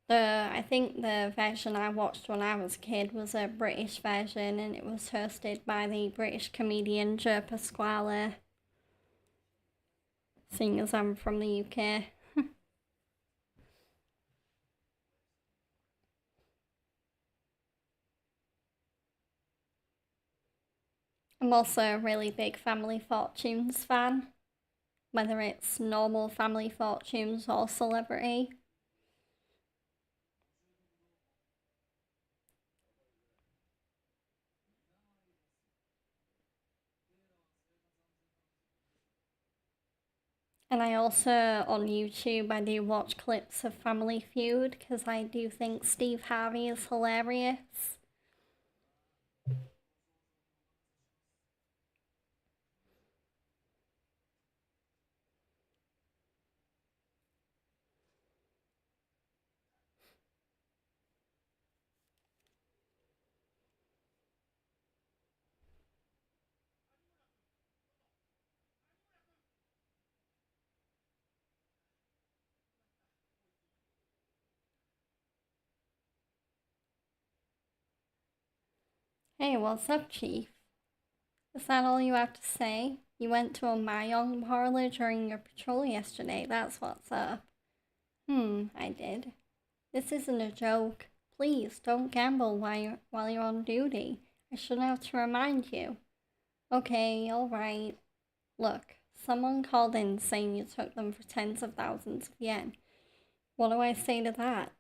I think the version I watched when I was a kid was a British version, and it was hosted by the British comedian Joe Pasquale, seeing as I'm from the UK. I'm also a really big Family Fortunes fan, whether it's normal Family Fortunes or celebrity. And I also, on YouTube, I do watch clips of Family Feud because I do think Steve Harvey is hilarious. Hey, what's up, Chief? Is that all you have to say? You went to a Mahjong parlor during your patrol yesterday, that's what's up. I did. This isn't a joke. Please, don't gamble while you're on duty. I shouldn't have to remind you. Okay, alright. Look, someone called in saying you took them for tens of thousands of yen. What do I say to that?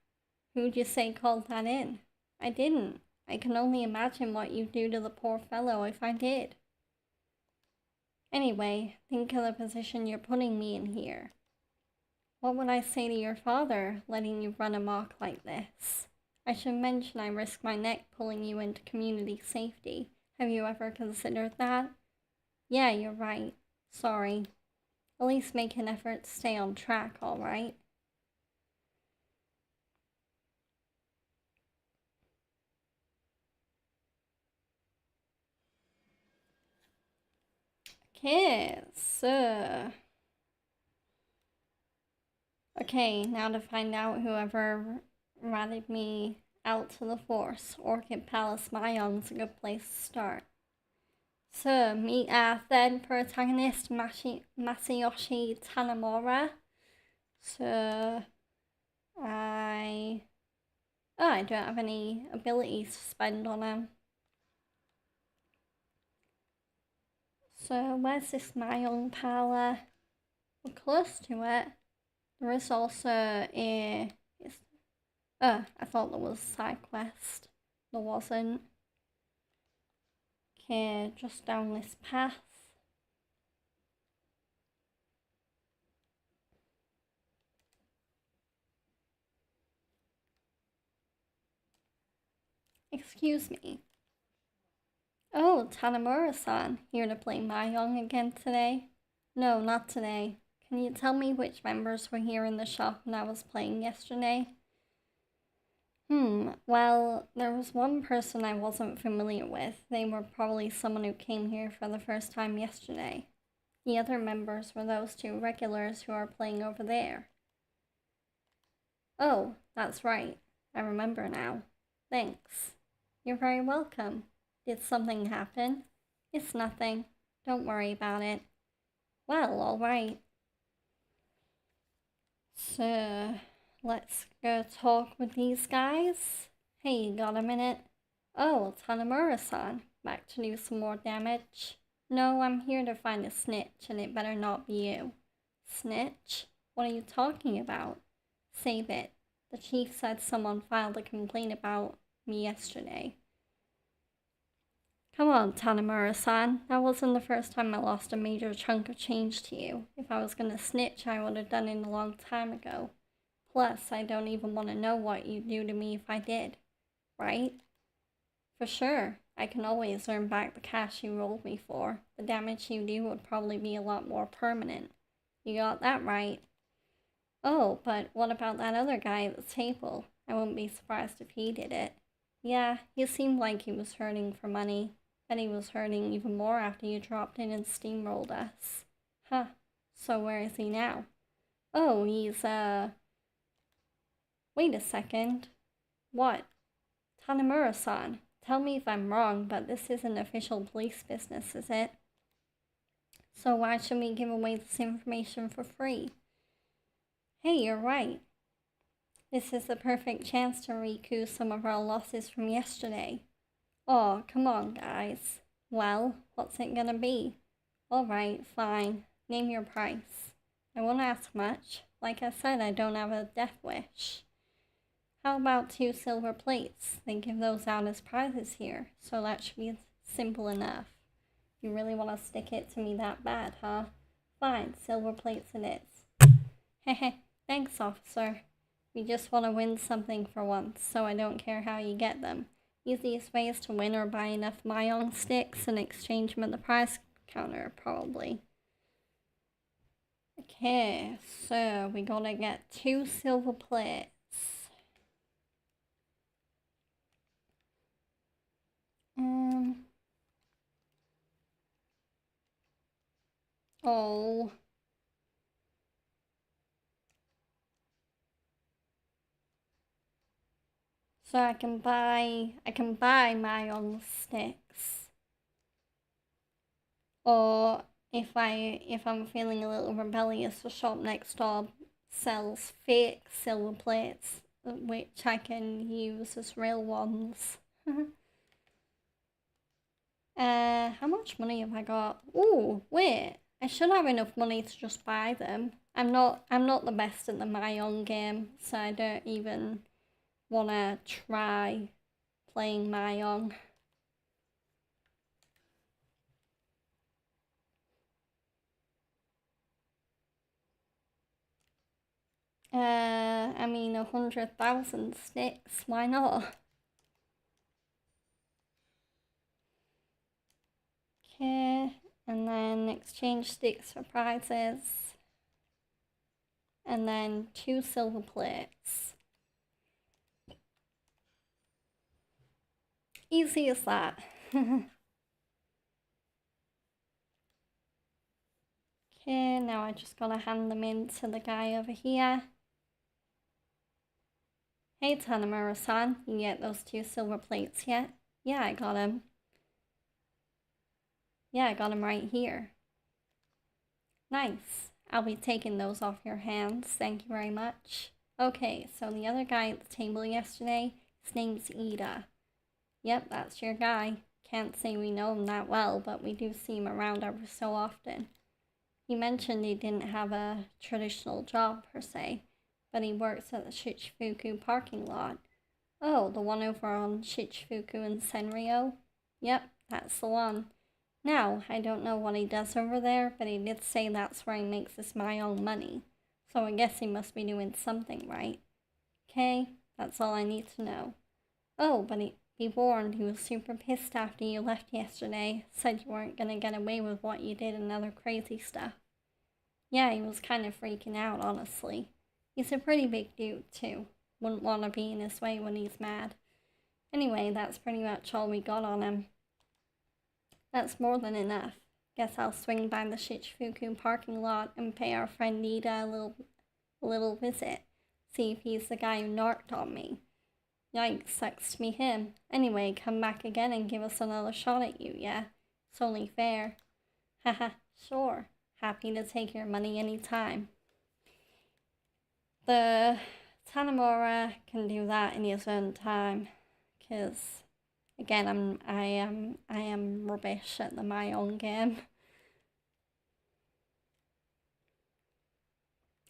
Who'd you say called that in? I didn't. I can only imagine what you'd do to the poor fellow if I did. Anyway, think of the position you're putting me in here. What would I say to your father, letting you run amok like this? I should mention I risk my neck pulling you into community safety. Have you ever considered that? Yeah, you're right. Sorry. At least make an effort to stay on track, alright? Okay, so... Okay, now to find out whoever ratted me out to the force. Orchid Palace Mayong's a good place to start. So, meet our third protagonist, Masayoshi Tanamura. So, I... Oh, I don't have any abilities to spend on him. So, where's this Mayong Palace? We're close to it. There is also a... Oh, I thought there was a side quest. There wasn't. Okay, just down this path. Excuse me. Oh, Tanamura-san, here to play Mahjong again today? No, not today. Can you tell me which members were here in the shop when I was playing yesterday? Well, there was one person I wasn't familiar with. They were probably someone who came here for the first time yesterday. The other members were those two regulars who are playing over there. Oh, that's right. I remember now. Thanks. You're very welcome. Did something happen? It's nothing. Don't worry about it. Well, alright. So, let's go talk with these guys. Hey, you got a minute? Oh, Tanamura-san. Back to do some more damage. No, I'm here to find a snitch, and it better not be you. Snitch? What are you talking about? Save it. The chief said someone filed a complaint about me yesterday. Come on, Tanamura-san. That wasn't the first time I lost a major chunk of change to you. If I was gonna snitch, I would have done it a long time ago. Plus, I don't even want to know what you'd do to me if I did. Right? For sure. I can always earn back the cash you rolled me for. The damage you do would probably be a lot more permanent. You got that right. Oh, but what about that other guy at the table? I wouldn't be surprised if he did it. Yeah, he seemed like he was hurting for money. And he was hurting even more after you dropped in and steamrolled us. Huh. So where is he now? Oh, he's, Wait a second. What? Tanamura-san, tell me if I'm wrong, but this isn't official police business, is it? So why should we give away this information for free? Hey, you're right. This is the perfect chance to recoup some of our losses from yesterday. Oh, come on, guys. Well, what's it gonna be? Alright, fine. Name your price. I won't ask much. Like I said, I don't have a death wish. How about 2 silver plates? They give those out as prizes here, so that should be simple enough. You really want to stick it to me that bad, huh? Fine, silver plates it is. Hehe, thanks, officer. We just want to win something for once, so I don't care how you get them. Easiest way is to win or buy enough Mahjong sticks and exchange them at the price counter, probably. Okay, so we gotta get 2 silver plates. Oh. So I can buy my own sticks. Or if I'm feeling a little rebellious, the shop next door sells fake silver plates, which I can use as real ones. How much money have I got? Ooh, wait. I should have enough money to just buy them. I'm not the best at the Mahjong game, so I don't even wanna try playing Mahjong. I mean, 100,000 sticks. Why not? Okay, and then exchange sticks for prizes. And then 2 silver plates. Easy as that. Okay, now I just gotta hand them in to the guy over here. Hey Tanamura-san, you get those 2 silver plates yet? Yeah, I got them. Yeah, I got them right here. Nice. I'll be taking those off your hands, thank you very much. Okay, so the other guy at the table yesterday, his name's Ida. Yep, that's your guy. Can't say we know him that well, but we do see him around every so often. He mentioned he didn't have a traditional job per se, but he works at the Shichifuku parking lot. Oh, the one over on Shichifuku and Senryo? Yep, that's the one. Now, I don't know what he does over there, but he did say that's where he makes his Mahjong money. So I guess he must be doing something right. Okay, that's all I need to know. Oh, but be warned, he was super pissed after you left yesterday. Said you weren't gonna get away with what you did and other crazy stuff. Yeah, he was kind of freaking out, honestly. He's a pretty big dude, too. Wouldn't want to be in his way when he's mad. Anyway, that's pretty much all we got on him. That's more than enough. Guess I'll swing by the Shichifuku parking lot and pay our friend Nita a little visit. See if he's the guy who narked on me. Yikes, sucks to be him. Anyway, come back again and give us another shot at you, yeah? It's only fair. Haha, sure. Happy to take your money anytime. The Tanamura can do that in his own time, because again, I am rubbish at the Mahjong game.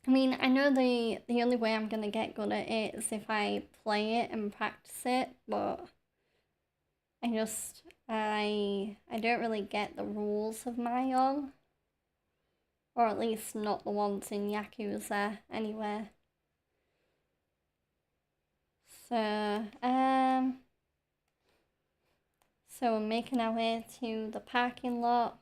I mean, I know the only way I'm gonna get good at it is if I play it and practice it, but I don't really get the rules of Mahjong, or at least not the ones in Yakuza anyway. So we're making our way to the parking lot.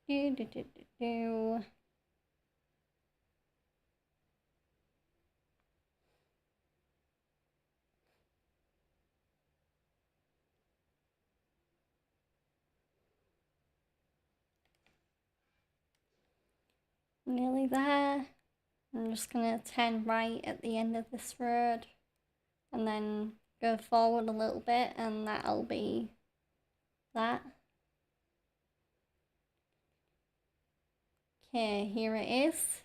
Do. Nearly there. I'm just gonna turn right at the end of this road and then go forward a little bit, and that'll be that. Okay, here it is.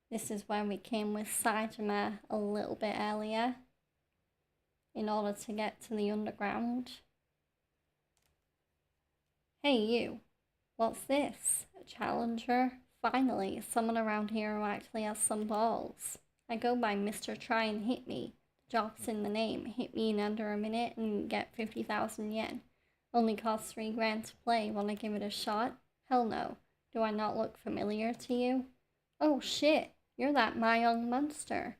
This is where we came with Saejima a little bit earlier in order to get to the underground. Hey you, what's this? A challenger? Finally, someone around here who actually has some balls. I go by Mr. Try and Hit Me. The job's in the name. Hit me in under a minute and get 50,000 yen. Only costs 3 grand to play. Wanna give it a shot? Hell no. Do I not look familiar to you? Oh shit, you're that Mahjong monster.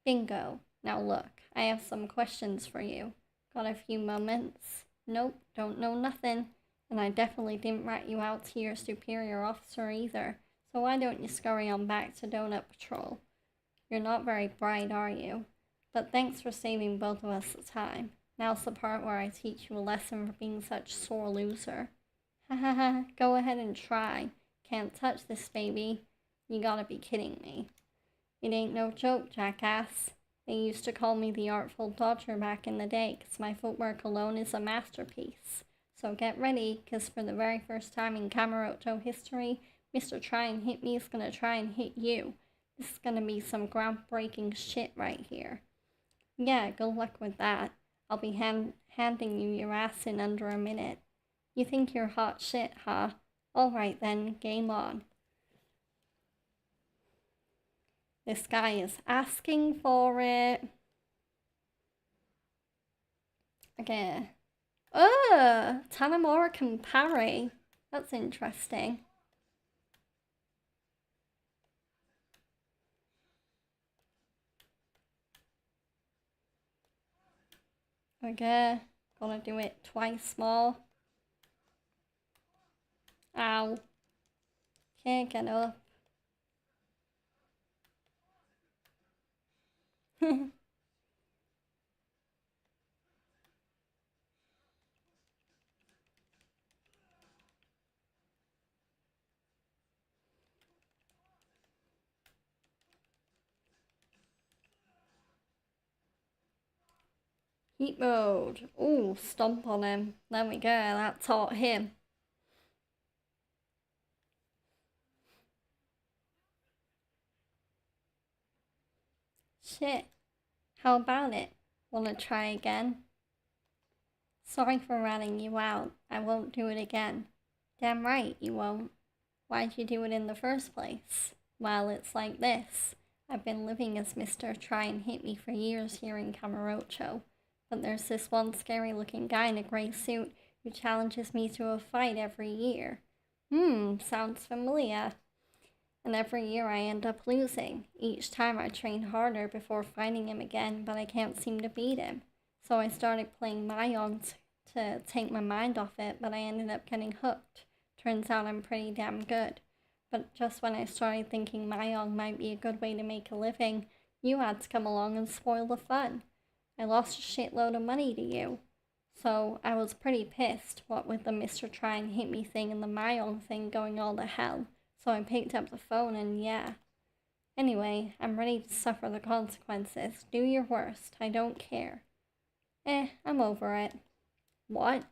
Bingo. Now look, I have some questions for you. Got a few moments? Nope, don't know nothing. And I definitely didn't rat you out to your superior officer either. So why don't you scurry on back to Donut Patrol? You're not very bright, are you? But thanks for saving both of us the time. Now's the part where I teach you a lesson for being such a sore loser. Ha ha ha, go ahead and try. Can't touch this, baby. You gotta be kidding me. It ain't no joke, jackass. They used to call me the Artful Dodger back in the day, 'cause my footwork alone is a masterpiece. So get ready, 'cause for the very first time in Kamurocho history, Mr. Try and Hit Me is gonna try and hit you. This is gonna be some groundbreaking shit right here. Yeah, good luck with that. I'll be handing you your ass in under a minute. You think you're hot shit, huh? Alright then, game on. This guy is asking for it. Okay. Oh, Tanamura can parry. That's interesting. Okay, gonna do it twice more. Ow. Can't get up. Heat mode. Ooh, stomp on him. There we go, that taught him. Shit. How about it? Wanna try again? Sorry for ratting you out. I won't do it again. Damn right you won't. Why'd you do it in the first place? Well, it's like this. I've been living as Mr. Try and Hit Me for years here in Kamurocho, but there's this one scary looking guy in a grey suit who challenges me to a fight every year. Sounds familiar. And every year I end up losing. Each time I train harder before fighting him again, but I can't seem to beat him. So I started playing Mahjong to take my mind off it, but I ended up getting hooked. Turns out I'm pretty damn good. But just when I started thinking Mahjong might be a good way to make a living, you had to come along and spoil the fun. I lost a shitload of money to you. So I was pretty pissed, what with the Mr. Try and Hit Me thing and the Mahjong thing going all to hell. So I picked up the phone and yeah. Anyway, I'm ready to suffer the consequences. Do your worst. I don't care. I'm over it. What?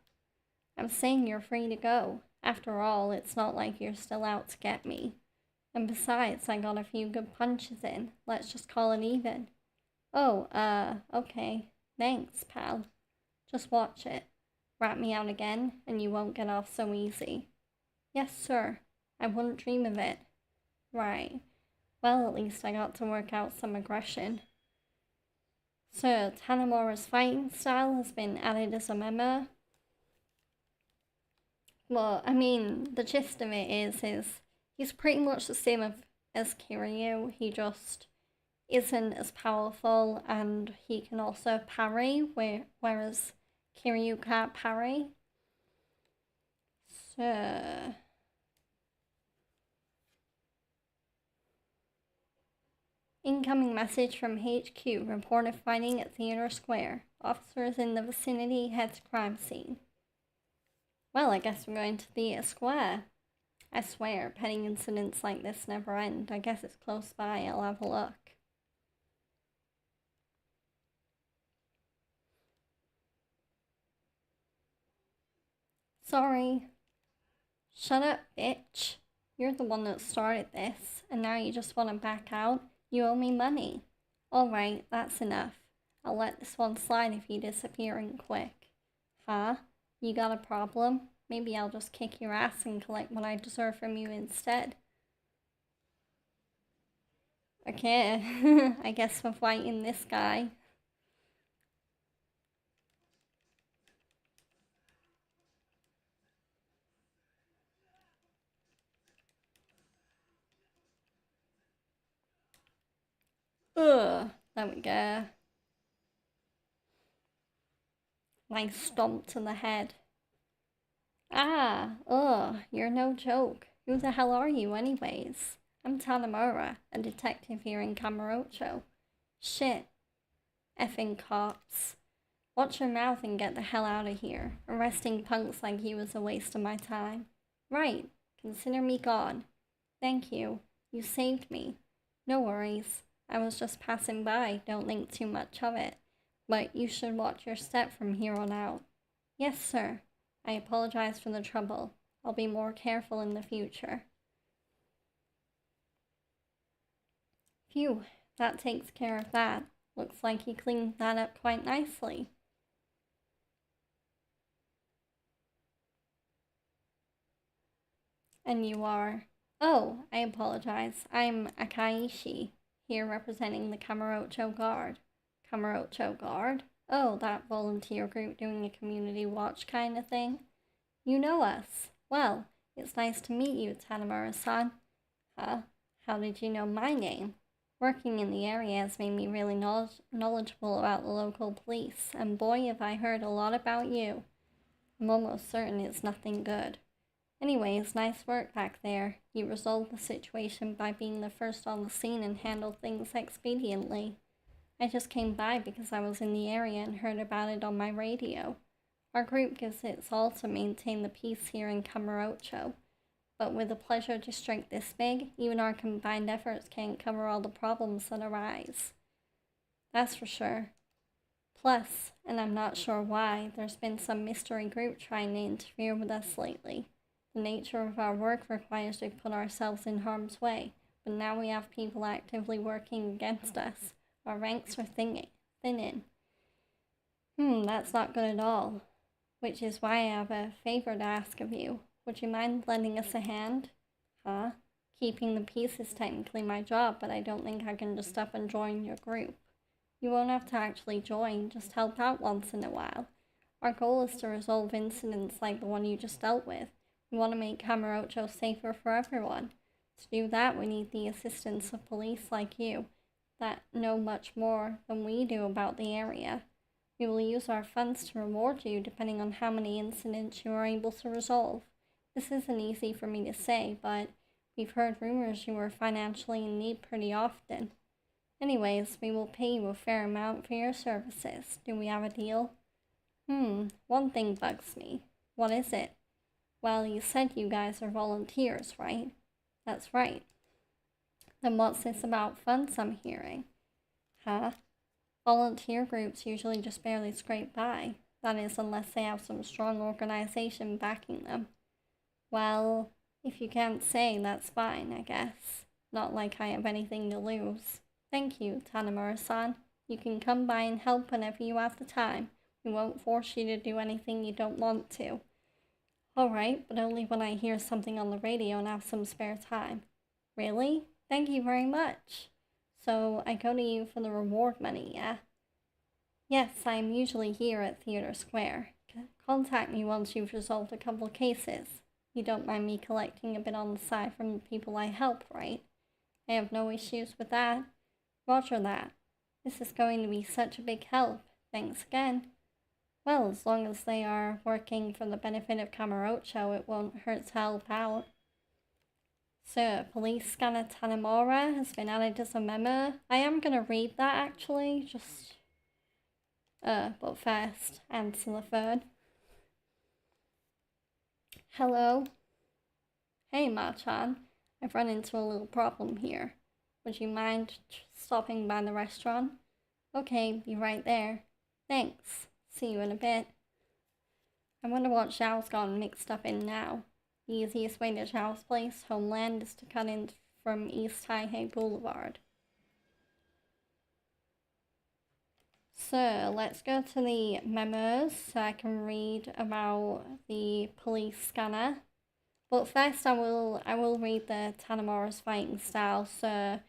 I'm saying you're free to go. After all, it's not like you're still out to get me. And besides, I got a few good punches in. Let's just call it even. Oh, okay. Thanks, pal. Just watch it. Rat me out again, and you won't get off so easy. Yes, sir. I wouldn't dream of it. Right. Well, at least I got to work out some aggression. So, Tanemura's fighting style has been added as a memo. Well, I mean, the gist of it is he's pretty much the same as Kiryu. He just isn't as powerful, and he can also parry, whereas Kiryu can't parry. So... Incoming message from HQ. Report of fighting at Theater Square. Officers in the vicinity head to crime scene. Well, I guess we're going to Theater Square. I swear, petty incidents like this never end. I guess it's close by. I'll have a look. Sorry. Shut up, bitch. You're the one that started this, and now you just want to back out? You owe me money. Alright, that's enough. I'll let this one slide if you disappear in quick. Huh? You got a problem? Maybe I'll just kick your ass and collect what I deserve from you instead. Okay, I guess we're fighting this guy. Ugh, there we go. Nice stomp to the head. You're no joke. Who the hell are you anyways? I'm Tanemura, a detective here in Kamurocho. Shit. Effing cops. Watch your mouth and get the hell out of here. Arresting punks like you is a waste of my time. Right. Consider me gone. Thank you. You saved me. No worries. I was just passing by. Don't think too much of it. But you should watch your step from here on out. Yes, sir. I apologize for the trouble. I'll be more careful in the future. Phew, that takes care of that. Looks like he cleaned that up quite nicely. And you are... Oh, I apologize. I'm Akaishi, here representing the Kamurocho Guard. Kamurocho Guard? Oh, that volunteer group doing a community watch kind of thing? You know us. Well, it's nice to meet you, Tanemura-san. Huh? How did you know my name? Working in the area has made me really knowledgeable about the local police, and boy, have I heard a lot about you. I'm almost certain it's nothing good. Anyways, nice work back there. You resolved the situation by being the first on the scene and handled things expediently. I just came by because I was in the area and heard about it on my radio. Our group gives its all to maintain the peace here in Kamurocho. But with a pleasure district this big, even our combined efforts can't cover all the problems that arise. That's for sure. Plus, and I'm not sure why, there's been some mystery group trying to interfere with us lately. The nature of our work requires we put ourselves in harm's way, but now we have people actively working against us. Our ranks are thinning. That's not good at all. Which is why I have a favor to ask of you. Would you mind lending us a hand? Huh? Keeping the peace is technically my job, but I don't think I can just up and join your group. You won't have to actually join, just help out once in a while. Our goal is to resolve incidents like the one you just dealt with. We want to make Kamurocho safer for everyone. To do that, we need the assistance of police like you, that know much more than we do about the area. We will use our funds to reward you depending on how many incidents you are able to resolve. This isn't easy for me to say, but we've heard rumors you are financially in need pretty often. Anyways, we will pay you a fair amount for your services. Do we have a deal? One thing bugs me. What is it? Well, you said you guys are volunteers, right? That's right. Then what's this about funds I'm hearing? Huh? Volunteer groups usually just barely scrape by. That is, unless they have some strong organization backing them. Well, if you can't say, that's fine, I guess. Not like I have anything to lose. Thank you, Tanamura-san. You can come by and help whenever you have the time. We won't force you to do anything you don't want to. Alright, but only when I hear something on the radio and have some spare time. Really? Thank you very much. So, I go to you for the reward money, yeah? Yes, I am usually here at Theater Square. Contact me once you've resolved a couple cases. You don't mind me collecting a bit on the side from the people I help, right? I have no issues with that. Roger that. This is going to be such a big help. Thanks again. Well, as long as they are working for the benefit of Kamurocho, it won't hurt to help out. Sir, Police Scanner Tanimura has been added as a member. I am going to read that, actually, but first, answer the phone. Hello? Hey, Ma-chan. I've run into a little problem here. Would you mind stopping by the restaurant? Okay, be right there. Thanks. See you in a bit. I wonder what Xiao's gotten mixed up in now. The easiest way to Xiao's place, Homeland, is to cut in from East Taihei Boulevard. So, let's go to the memos so I can read about the police scanner. But first I will read the Tanimura's fighting style. So,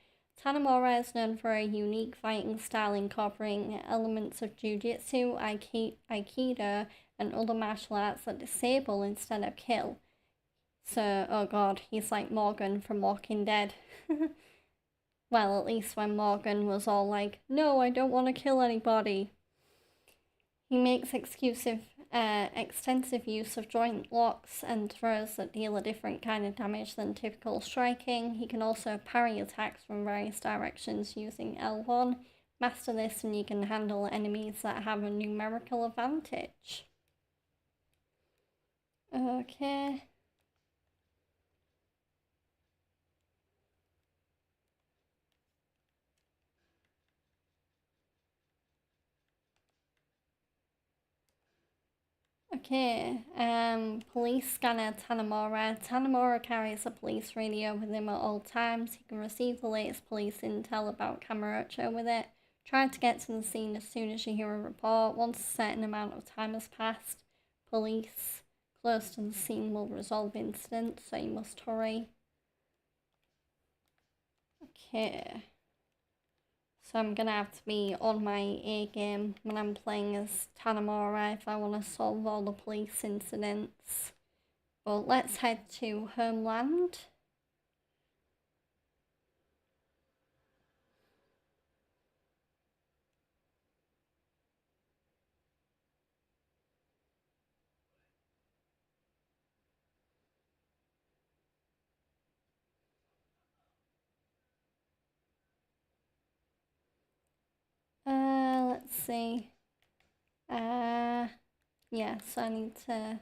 Tanimura is known for a unique fighting style incorporating elements of Jiu-Jitsu, Aikido, and other martial arts that disable instead of kill. So, oh god, he's like Morgan from Walking Dead. Well, at least when Morgan was all like, no, I don't want to kill anybody. He makes extensive use of joint locks and throws that deal a different kind of damage than typical striking. He can also parry attacks from various directions using L1. Master this and you can handle enemies that have a numerical advantage. Okay. Okay, police scanner Tanimura. Tanimura carries a police radio with him at all times. He can receive the latest police intel about Kamurocho with it. Try to get to the scene as soon as you hear a report. Once a certain amount of time has passed, police close to the scene will resolve incidents, so you must hurry. Okay. So I'm gonna have to be on my A game when I'm playing as Tanimura if I want to solve all the police incidents. But let's head to Homeland. see. Yes, I need to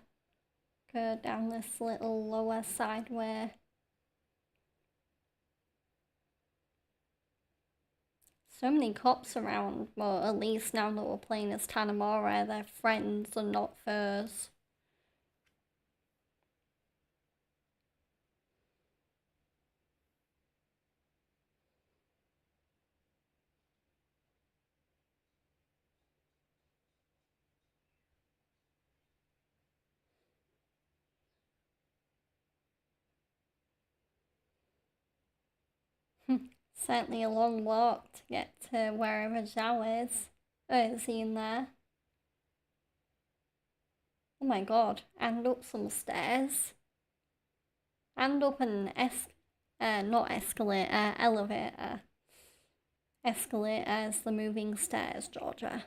go down this little lower sideway. So many cops around. Well, at least now that we're playing as Tanamura, they're friends and not foes. Certainly a long walk to get to wherever Zhao is. Oh, is he in there? Oh my god, and up some stairs. And up an not escalator, elevator. Escalator is the moving stairs, Georgia.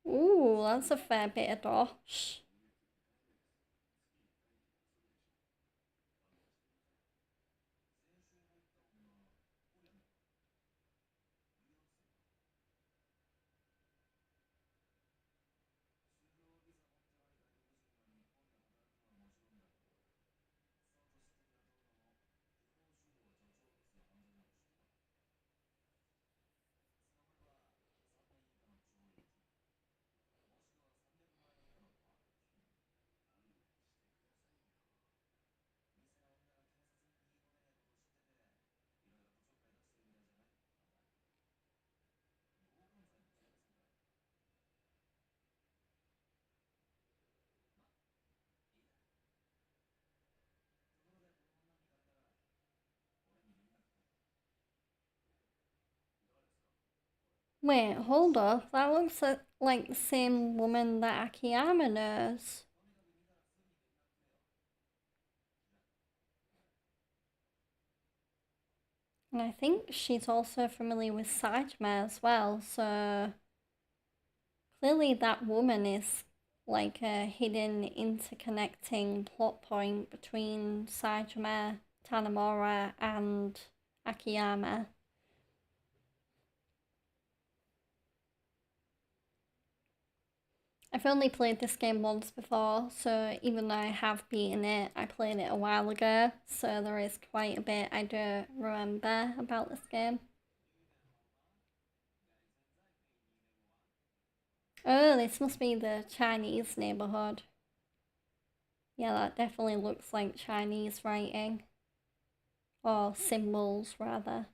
Ooh, that's a fair bit of dosh. Wait, hold up. That looks like the same woman that Akiyama knows. And I think she's also familiar with Saejima as well, so clearly that woman is like a hidden interconnecting plot point between Saejima, Tanamura, and Akiyama. I've only played this game once before, so even though I have beaten it, I played it a while ago, so there is quite a bit I don't remember about this game. Oh, this must be the Chinese neighborhood. Yeah, that definitely looks like Chinese writing. Or symbols, rather.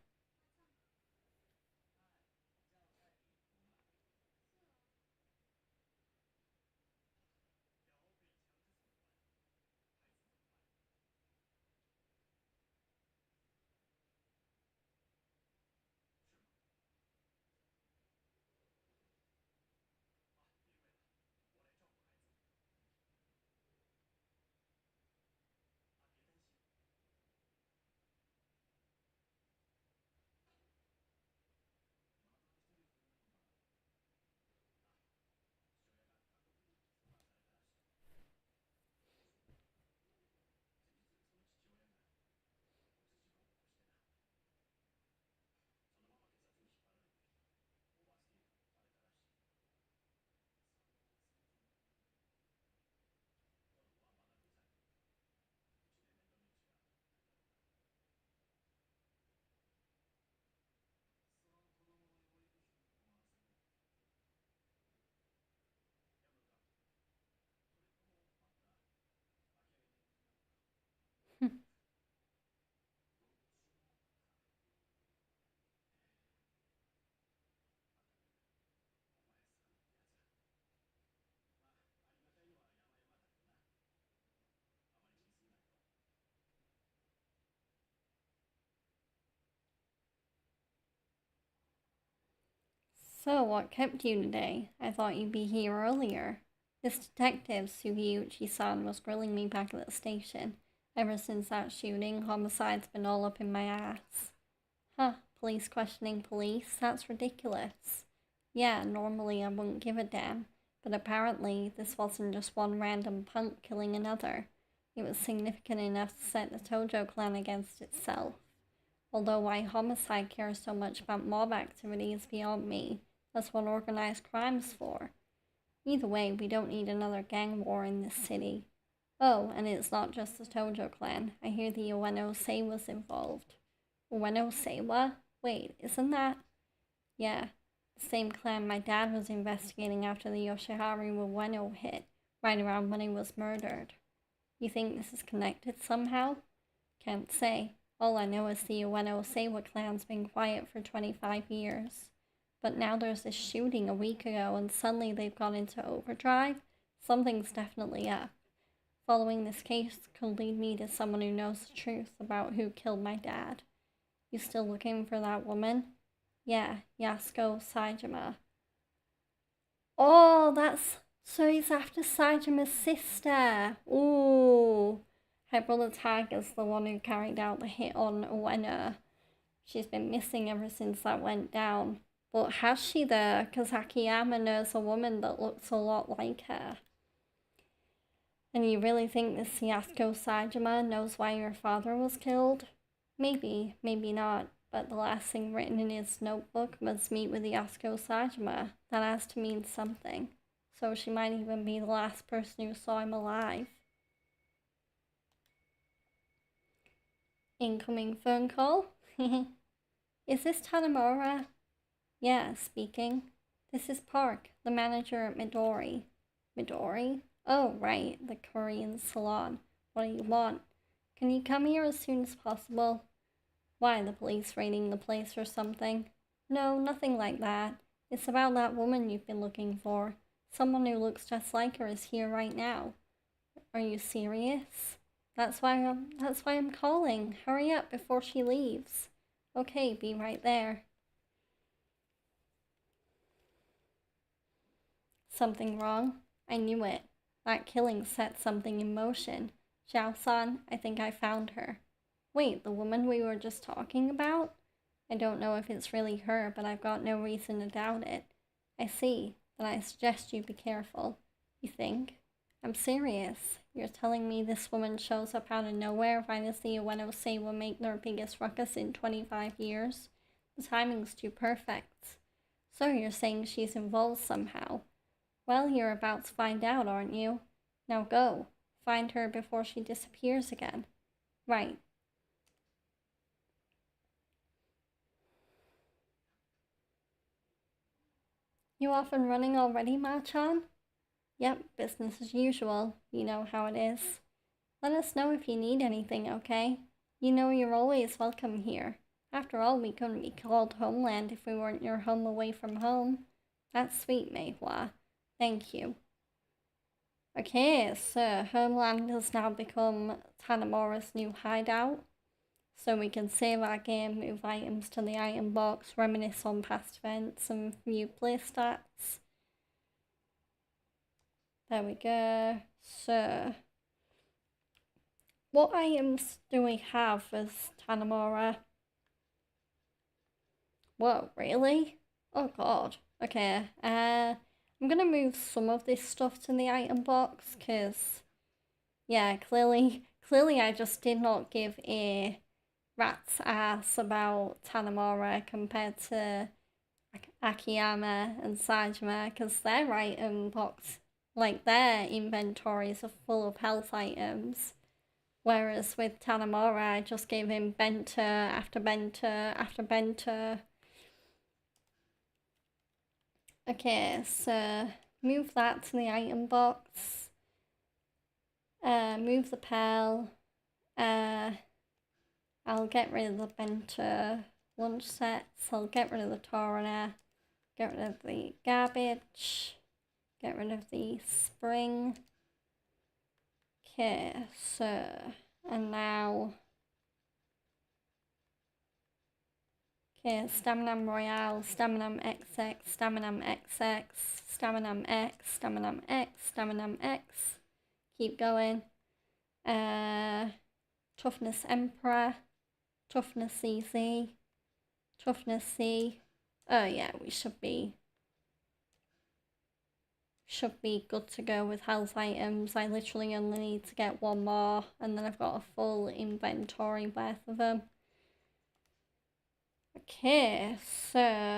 So, what kept you today? I thought you'd be here earlier. This detective, Sugiyuchi-san, was grilling me back at the station. Ever since that shooting, homicide's been all up in my ass. Huh, Police questioning police? That's ridiculous. Yeah, normally I wouldn't give a damn, but apparently this wasn't just one random punk killing another. It was significant enough to set the Tojo clan against itself. Although why homicide cares so much about mob activity is beyond me. That's what organized crime's for. Either way, we don't need another gang war in this city. Oh, and it's not just the Tojo clan. I hear the Ueno Seiwa's involved. Ueno Seiwa? Wait, isn't that? Yeah, the same clan my dad was investigating after the Yoshiharu Ueno hit, right around when he was murdered. You think this is connected somehow? Can't say. All I know is the Ueno Seiwa clan's been quiet for 25 years. But now there's this shooting a week ago and suddenly they've gone into overdrive. Something's definitely up. Following this case could lead me to someone who knows the truth about who killed my dad. You still looking for that woman? Yeah, Yasuko Saejima. Oh, so he's after Saejima's sister. Ooh. Her brother Taiga's the one who carried out the hit on Ueno. She's been missing ever since that went down. But has she though? Because Akiyama knows a woman that looks a lot like her. And you really think this Yasuko Saejima knows why your father was killed? Maybe, maybe not. But the last thing written in his notebook was meet with Yasuko Saejima. That has to mean something. So she might even be the last person who saw him alive. Incoming phone call? Is this Tanemura? Yeah, speaking. This is Park, the manager at Midori. Midori? Oh, right, the Korean salon. What do you want? Can you come here as soon as possible? Why, the police raiding the place or something? No, nothing like that. It's about that woman you've been looking for. Someone who looks just like her is here right now. Are you serious? That's why I'm calling. Hurry up before she leaves. Okay, be right there. Something wrong? I knew it. That killing set something in motion. Xiao-san, I think I found her. Wait, the woman we were just talking about? I don't know if it's really her, but I've got no reason to doubt it. I see. Then I suggest you be careful. You think? I'm serious. You're telling me this woman shows up out of nowhere right as the Ueno Seiwa make their biggest ruckus in 25 years? The timing's too perfect. So you're saying she's involved somehow? Well, you're about to find out, aren't you? Now go. Find her before she disappears again. Right. You off and running already, Ma-chan? Yep, business as usual. You know how it is. Let us know if you need anything, okay? You know you're always welcome here. After all, we couldn't be called Homeland if we weren't your home away from home. That's sweet, Meihua. Thank you. Okay, so Homeland has now become Tanemura's new hideout. So we can save our game, move items to the item box, reminisce on past events, and view playstats. There we go. So, what items do we have as Tanemura? Whoa, really? Oh god. Okay, I'm gonna move some of this stuff to the item box, because, yeah, clearly I just did not give a rat's ass about Tanemura compared to Akiyama and Saejima, because their item box, like their inventories are full of health items. Whereas with Tanemura, I just gave him benter after benter after benter. Okay, so move that to the item box. Move the Pearl. I'll get rid of the benter lunch sets. I'll get rid of the Torana. Get rid of the garbage. Get rid of the spring. Okay, so, and now, okay, Staminam Royale, Staminam XX, Staminam XX, Staminam X, Staminam X, Staminam X, keep going, Toughness Emperor, Toughness CZ, Toughness C. Oh yeah, we should be good to go with health items. I literally only need to get one more, and then I've got a full inventory worth of them. Okay, so I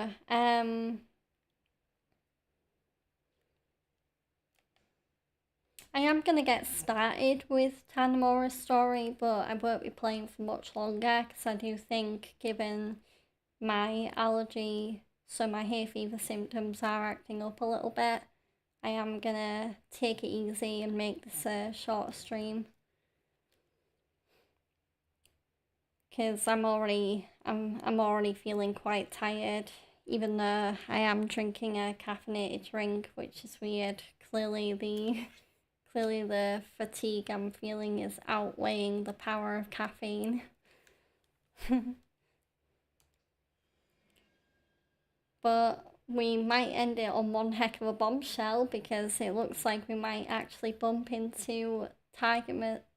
am gonna get started with Tanamura's story, but I won't be playing for much longer because I do think, given my allergy, so my hay fever symptoms are acting up a little bit, I am gonna take it easy and make this a short stream. Because I'm already feeling quite tired, even though I am drinking a caffeinated drink, which is weird. Clearly the fatigue I'm feeling is outweighing the power of caffeine. But we might end it on one heck of a bombshell because it looks like we might actually bump into Saijima's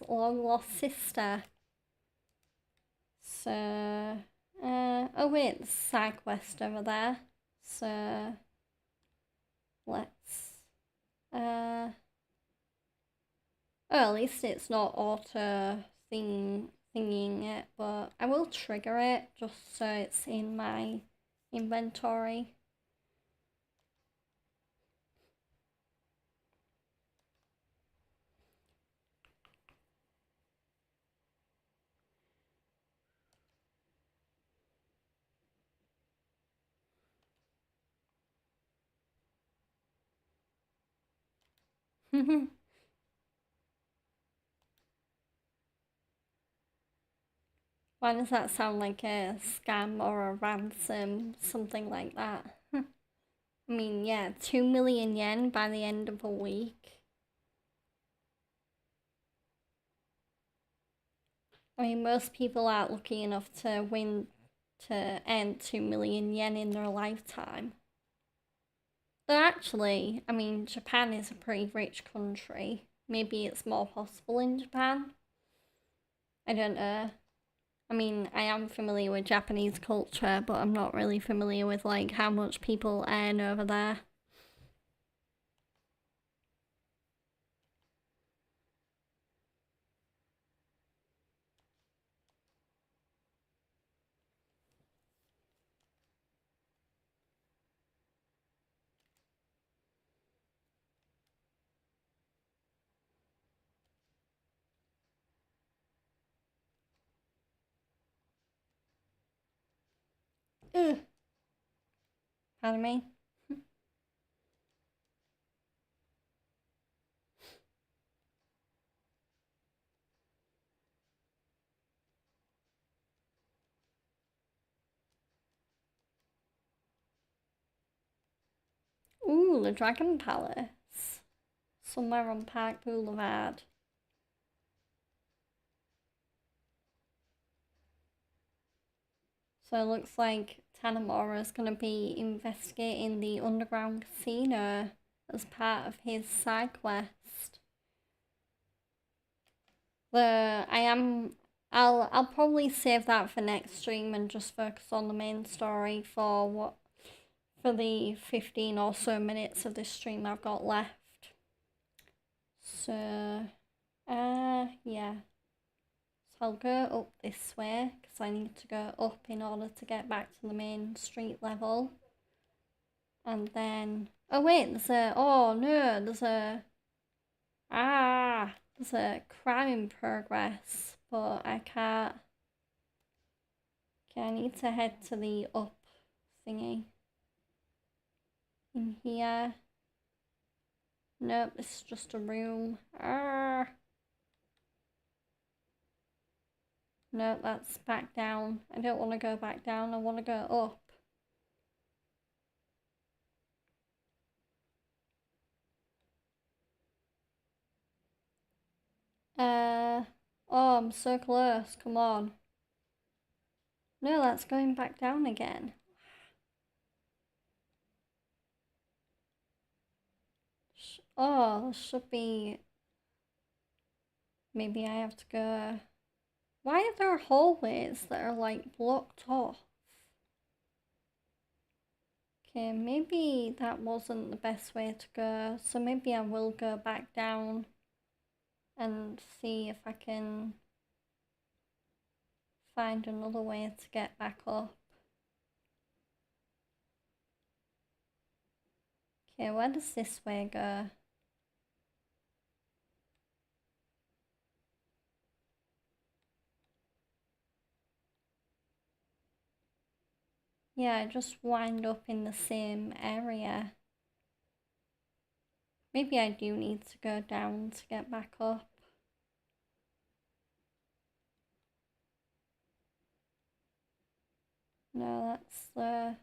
long lost sister. So, oh wait, there's side quest over there. So, let's, oh, at least it's not auto thingying it, but I will trigger it just so it's in my inventory. Why does that sound like a scam or a ransom? Something like that. I mean, yeah, 2 million yen by the end of a week. I mean, most people aren't lucky enough to earn 2 million yen in their lifetime. But actually, I mean, Japan is a pretty rich country. Maybe it's more possible in Japan. I don't know. I mean, I am familiar with Japanese culture, but I'm not really familiar with like how much people earn over there. Ugh. Pardon me. Ooh, the Dragon Palace. Somewhere on Park Boulevard. So it looks like Tanamura is going to be investigating the underground casino as part of his side quest. I'll probably save that for next stream and just focus on the main story for the 15 or so minutes of this stream I've got left. So, yeah. So I'll go up this way because I need to go up in order to get back to the main street level. And then, oh wait, there's a crime in progress, but I can't. Okay, I need to head to the up thingy. In here. Nope, this is just a room. Nope, that's back down. I don't want to go back down, I want to go up. Oh, I'm so close, come on. No, that's going back down again. Oh, should be... Maybe I have to go... Why are there hallways that are like blocked off? Okay, maybe that wasn't the best way to go, so maybe I will go back down and see if I can find another way to get back up. Okay, where does this way go? Yeah, I just wind up in the same area. Maybe I do need to go down to get back up. No, that's the...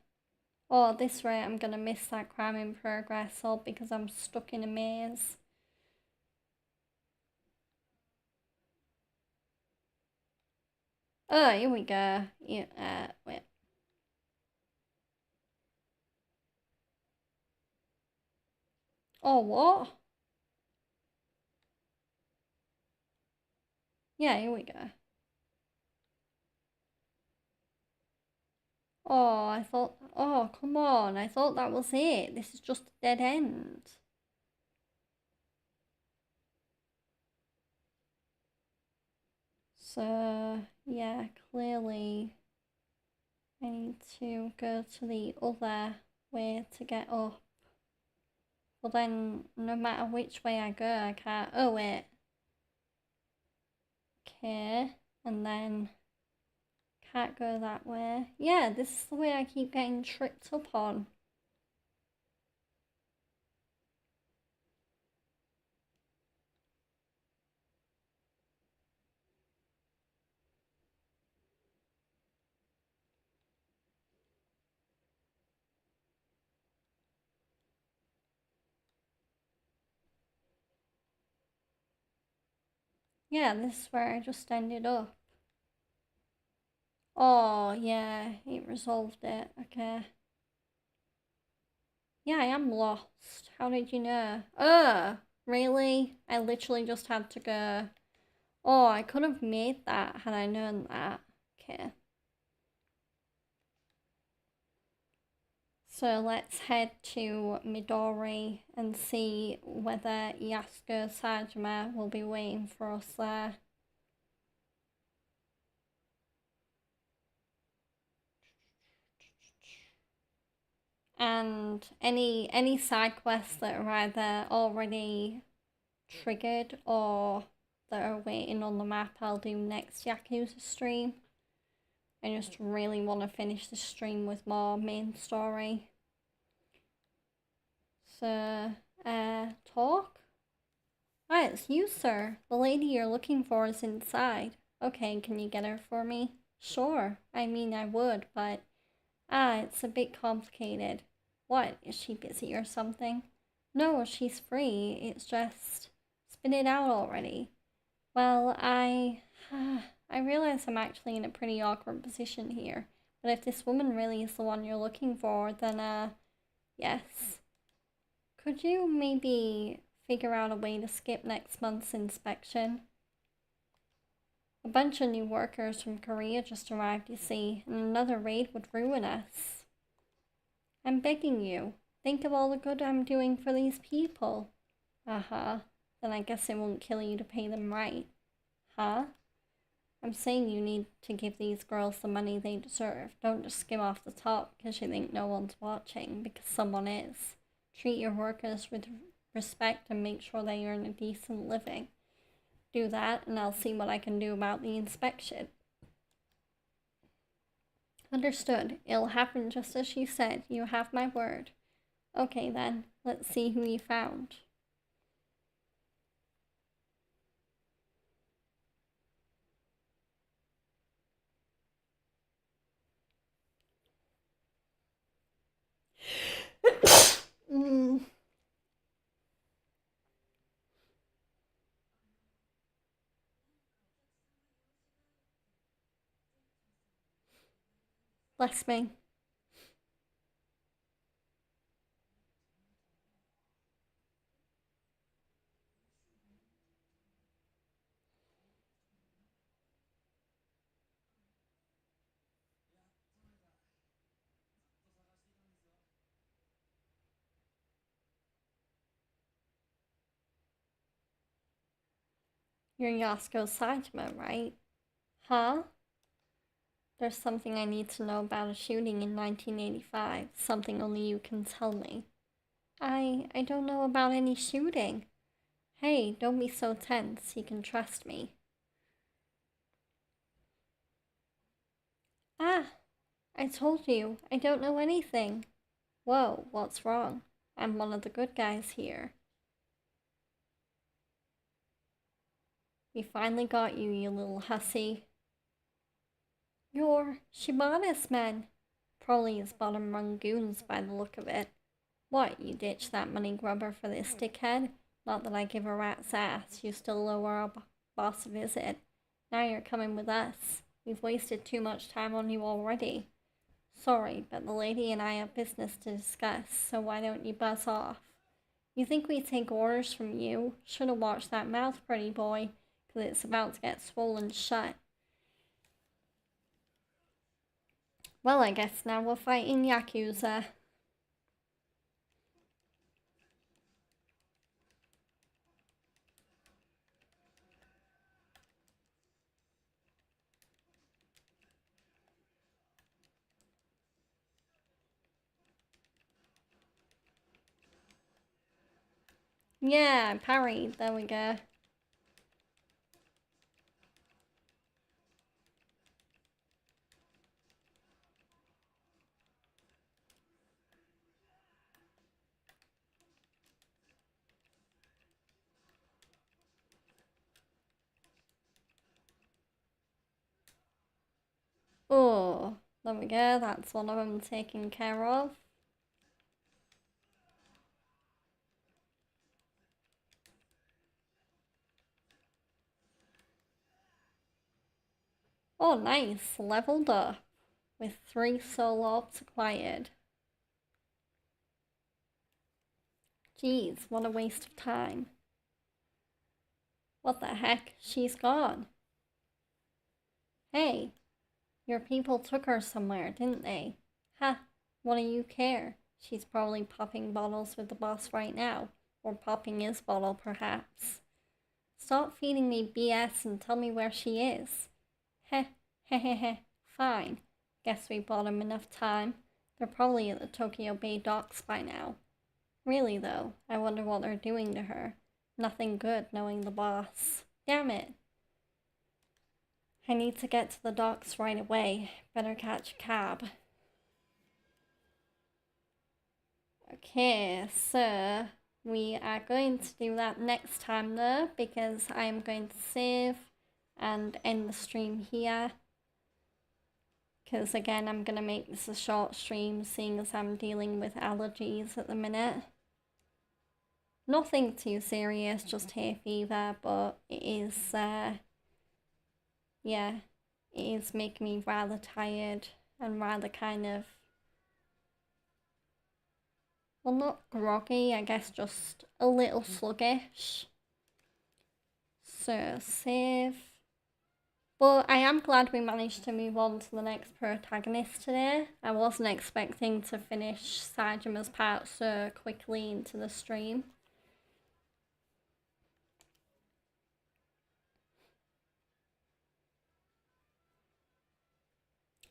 Oh, this way I'm gonna miss that crime in progress all because I'm stuck in a maze. Oh, here we go. Yeah, wait. Oh, what? Yeah, here we go. Oh, I thought... Oh, come on. I thought that was it. This is just a dead end. So, yeah, clearly I need to go to the other way to get up. But then, no matter which way I go, I can't... Oh, wait. Okay, and then... Can't go that way. Yeah, this is the way I keep getting tripped up on. Yeah, this is where I just ended up. Oh, yeah, it resolved it. Okay. Yeah, I am lost. How did you know? Really? I literally just had to go. Oh, I could have made that had I known that. Okay. So let's head to Midori and see whether Yasuko Saejima will be waiting for us there. And any side quests that are either already triggered or that are waiting on the map, I'll do next Yakuza stream. I just really want to finish the stream with more main story. So, talk? Hi, it's you, sir. The lady you're looking for is inside. Okay, can you get her for me? Sure. I mean, I would, but... it's a bit complicated. What, is she busy or something? No, she's free. It's just... Spit it out already. Well, I realize I'm actually in a pretty awkward position here. But if this woman really is the one you're looking for, then, yes. Could you maybe figure out a way to skip next month's inspection? A bunch of new workers from Korea just arrived, you see, and another raid would ruin us. I'm begging you. Think of all the good I'm doing for these people. Uh-huh. Then I guess it won't kill you to pay them right. Huh? I'm saying you need to give these girls the money they deserve. Don't just skim off the top because you think no one's watching, because someone is. Treat your workers with respect and make sure they earn a decent living. Do that and I'll see what I can do about the inspection. Understood. It'll happen just as you said. You have my word. Okay then, let's see who you found. Bless me. You're Yakuza Saejima, right? Huh? There's something I need to know about a shooting in 1985. Something only you can tell me. I don't know about any shooting. Hey, don't be so tense. You can trust me. Ah, I told you, I don't know anything. Whoa, what's wrong? I'm one of the good guys here. We finally got you, you little hussy. You're Shibata's men. Probably his bottom rung goons by the look of it. What, you ditched that money grubber for this dickhead? Not that I give a rat's ass, you still owe our boss a visit. Now you're coming with us. We've wasted too much time on you already. Sorry, but the lady and I have business to discuss, so why don't you buzz off? You think we take orders from you? Should've watched that mouth, pretty boy, 'cause it's about to get swollen shut. Well, I guess now we're fighting Yakuza. Yeah, parried. There we go. Oh, there we go. That's one of them taken care of. Oh, nice. Leveled up with 3 soul orbs acquired. Jeez, what a waste of time. What the heck? She's gone. Hey, your people took her somewhere, didn't they? Ha, what do you care? She's probably popping bottles with the boss right now. Or popping his bottle, perhaps. Stop feeding me BS and tell me where she is. Heh, heh heh heh. Fine. Guess we bought him enough time. They're probably at the Tokyo Bay docks by now. Really, though, I wonder what they're doing to her. Nothing good knowing the boss. Damn it. I need to get to the docks right away. Better catch a cab. Okay, so we are going to do that next time though, because I am going to save and end the stream here. Because again, I'm going to make this a short stream, seeing as I'm dealing with allergies at the minute. Nothing too serious, just hay fever, but it is, yeah, it is making me rather tired and rather kind of, well, not groggy, I guess just a little sluggish. So, save. But I am glad we managed to move on to the next protagonist today. I wasn't expecting to finish Saejima's part so quickly into the stream.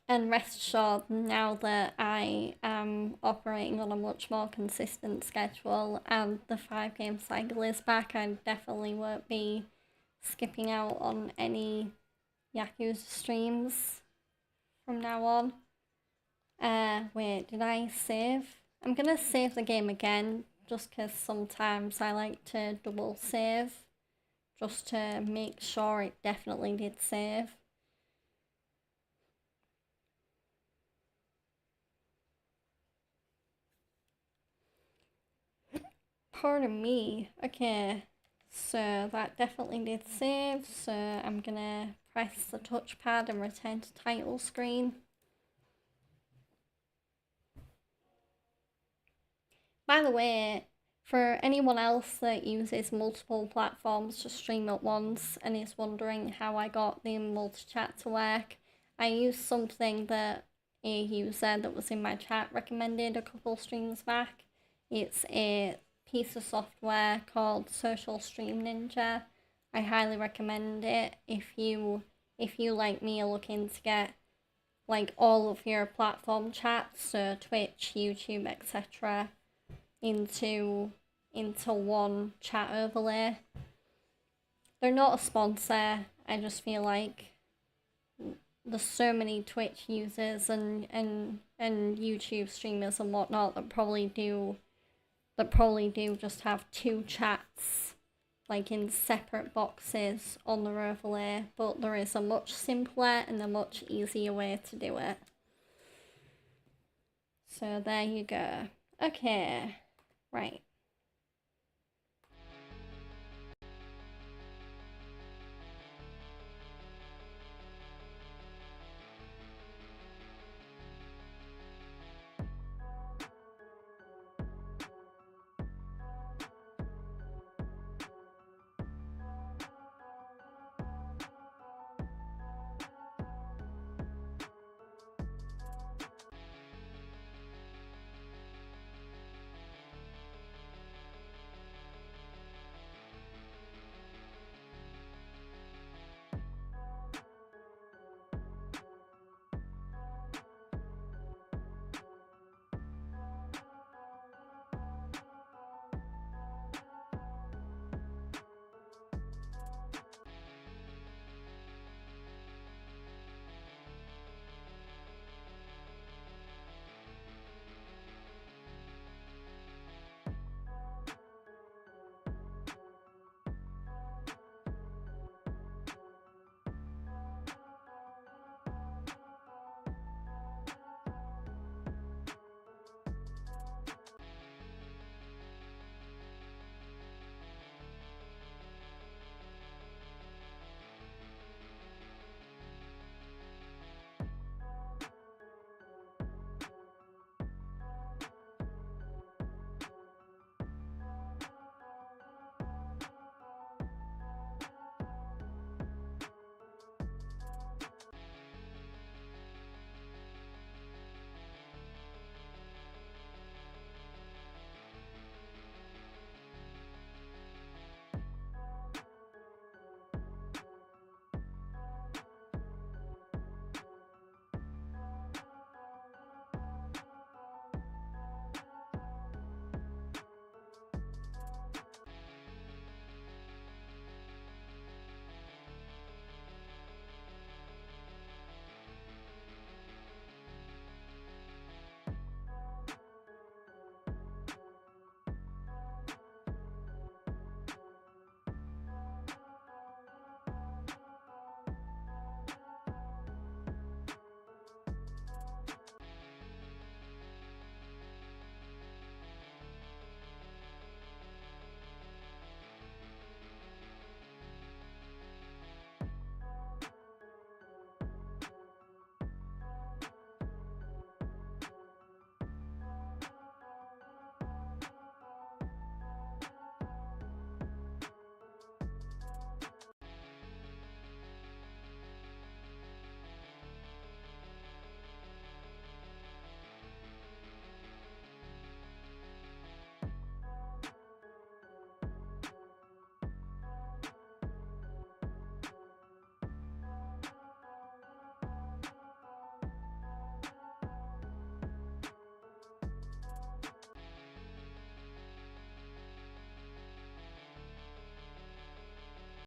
And rest assured, now that I am operating on a much more consistent schedule and the 5-game cycle is back, I definitely won't be skipping out on any Yakuza streams from now on. Wait, did I save? I'm gonna save the game again, just because sometimes I like to double save, just to make sure it definitely did save. Pardon me. Okay, so that definitely did save, so I'm gonna press the touchpad and return to title screen. By the way, for anyone else that uses multiple platforms to stream at once and is wondering how I got the multi-chat to work, I used something that a user that was in my chat recommended a couple streams back. It's a piece of software called Social Stream Ninja. I highly recommend it if you like me are looking to get like all of your platform chats, so Twitch, YouTube, etc., into one chat overlay. They're not a sponsor. I just feel like there's so many Twitch users and YouTube streamers and whatnot that probably do just have two chats like in separate boxes on their overlay, but there is a much simpler and a much easier way to do it. So there you go. Okay, right.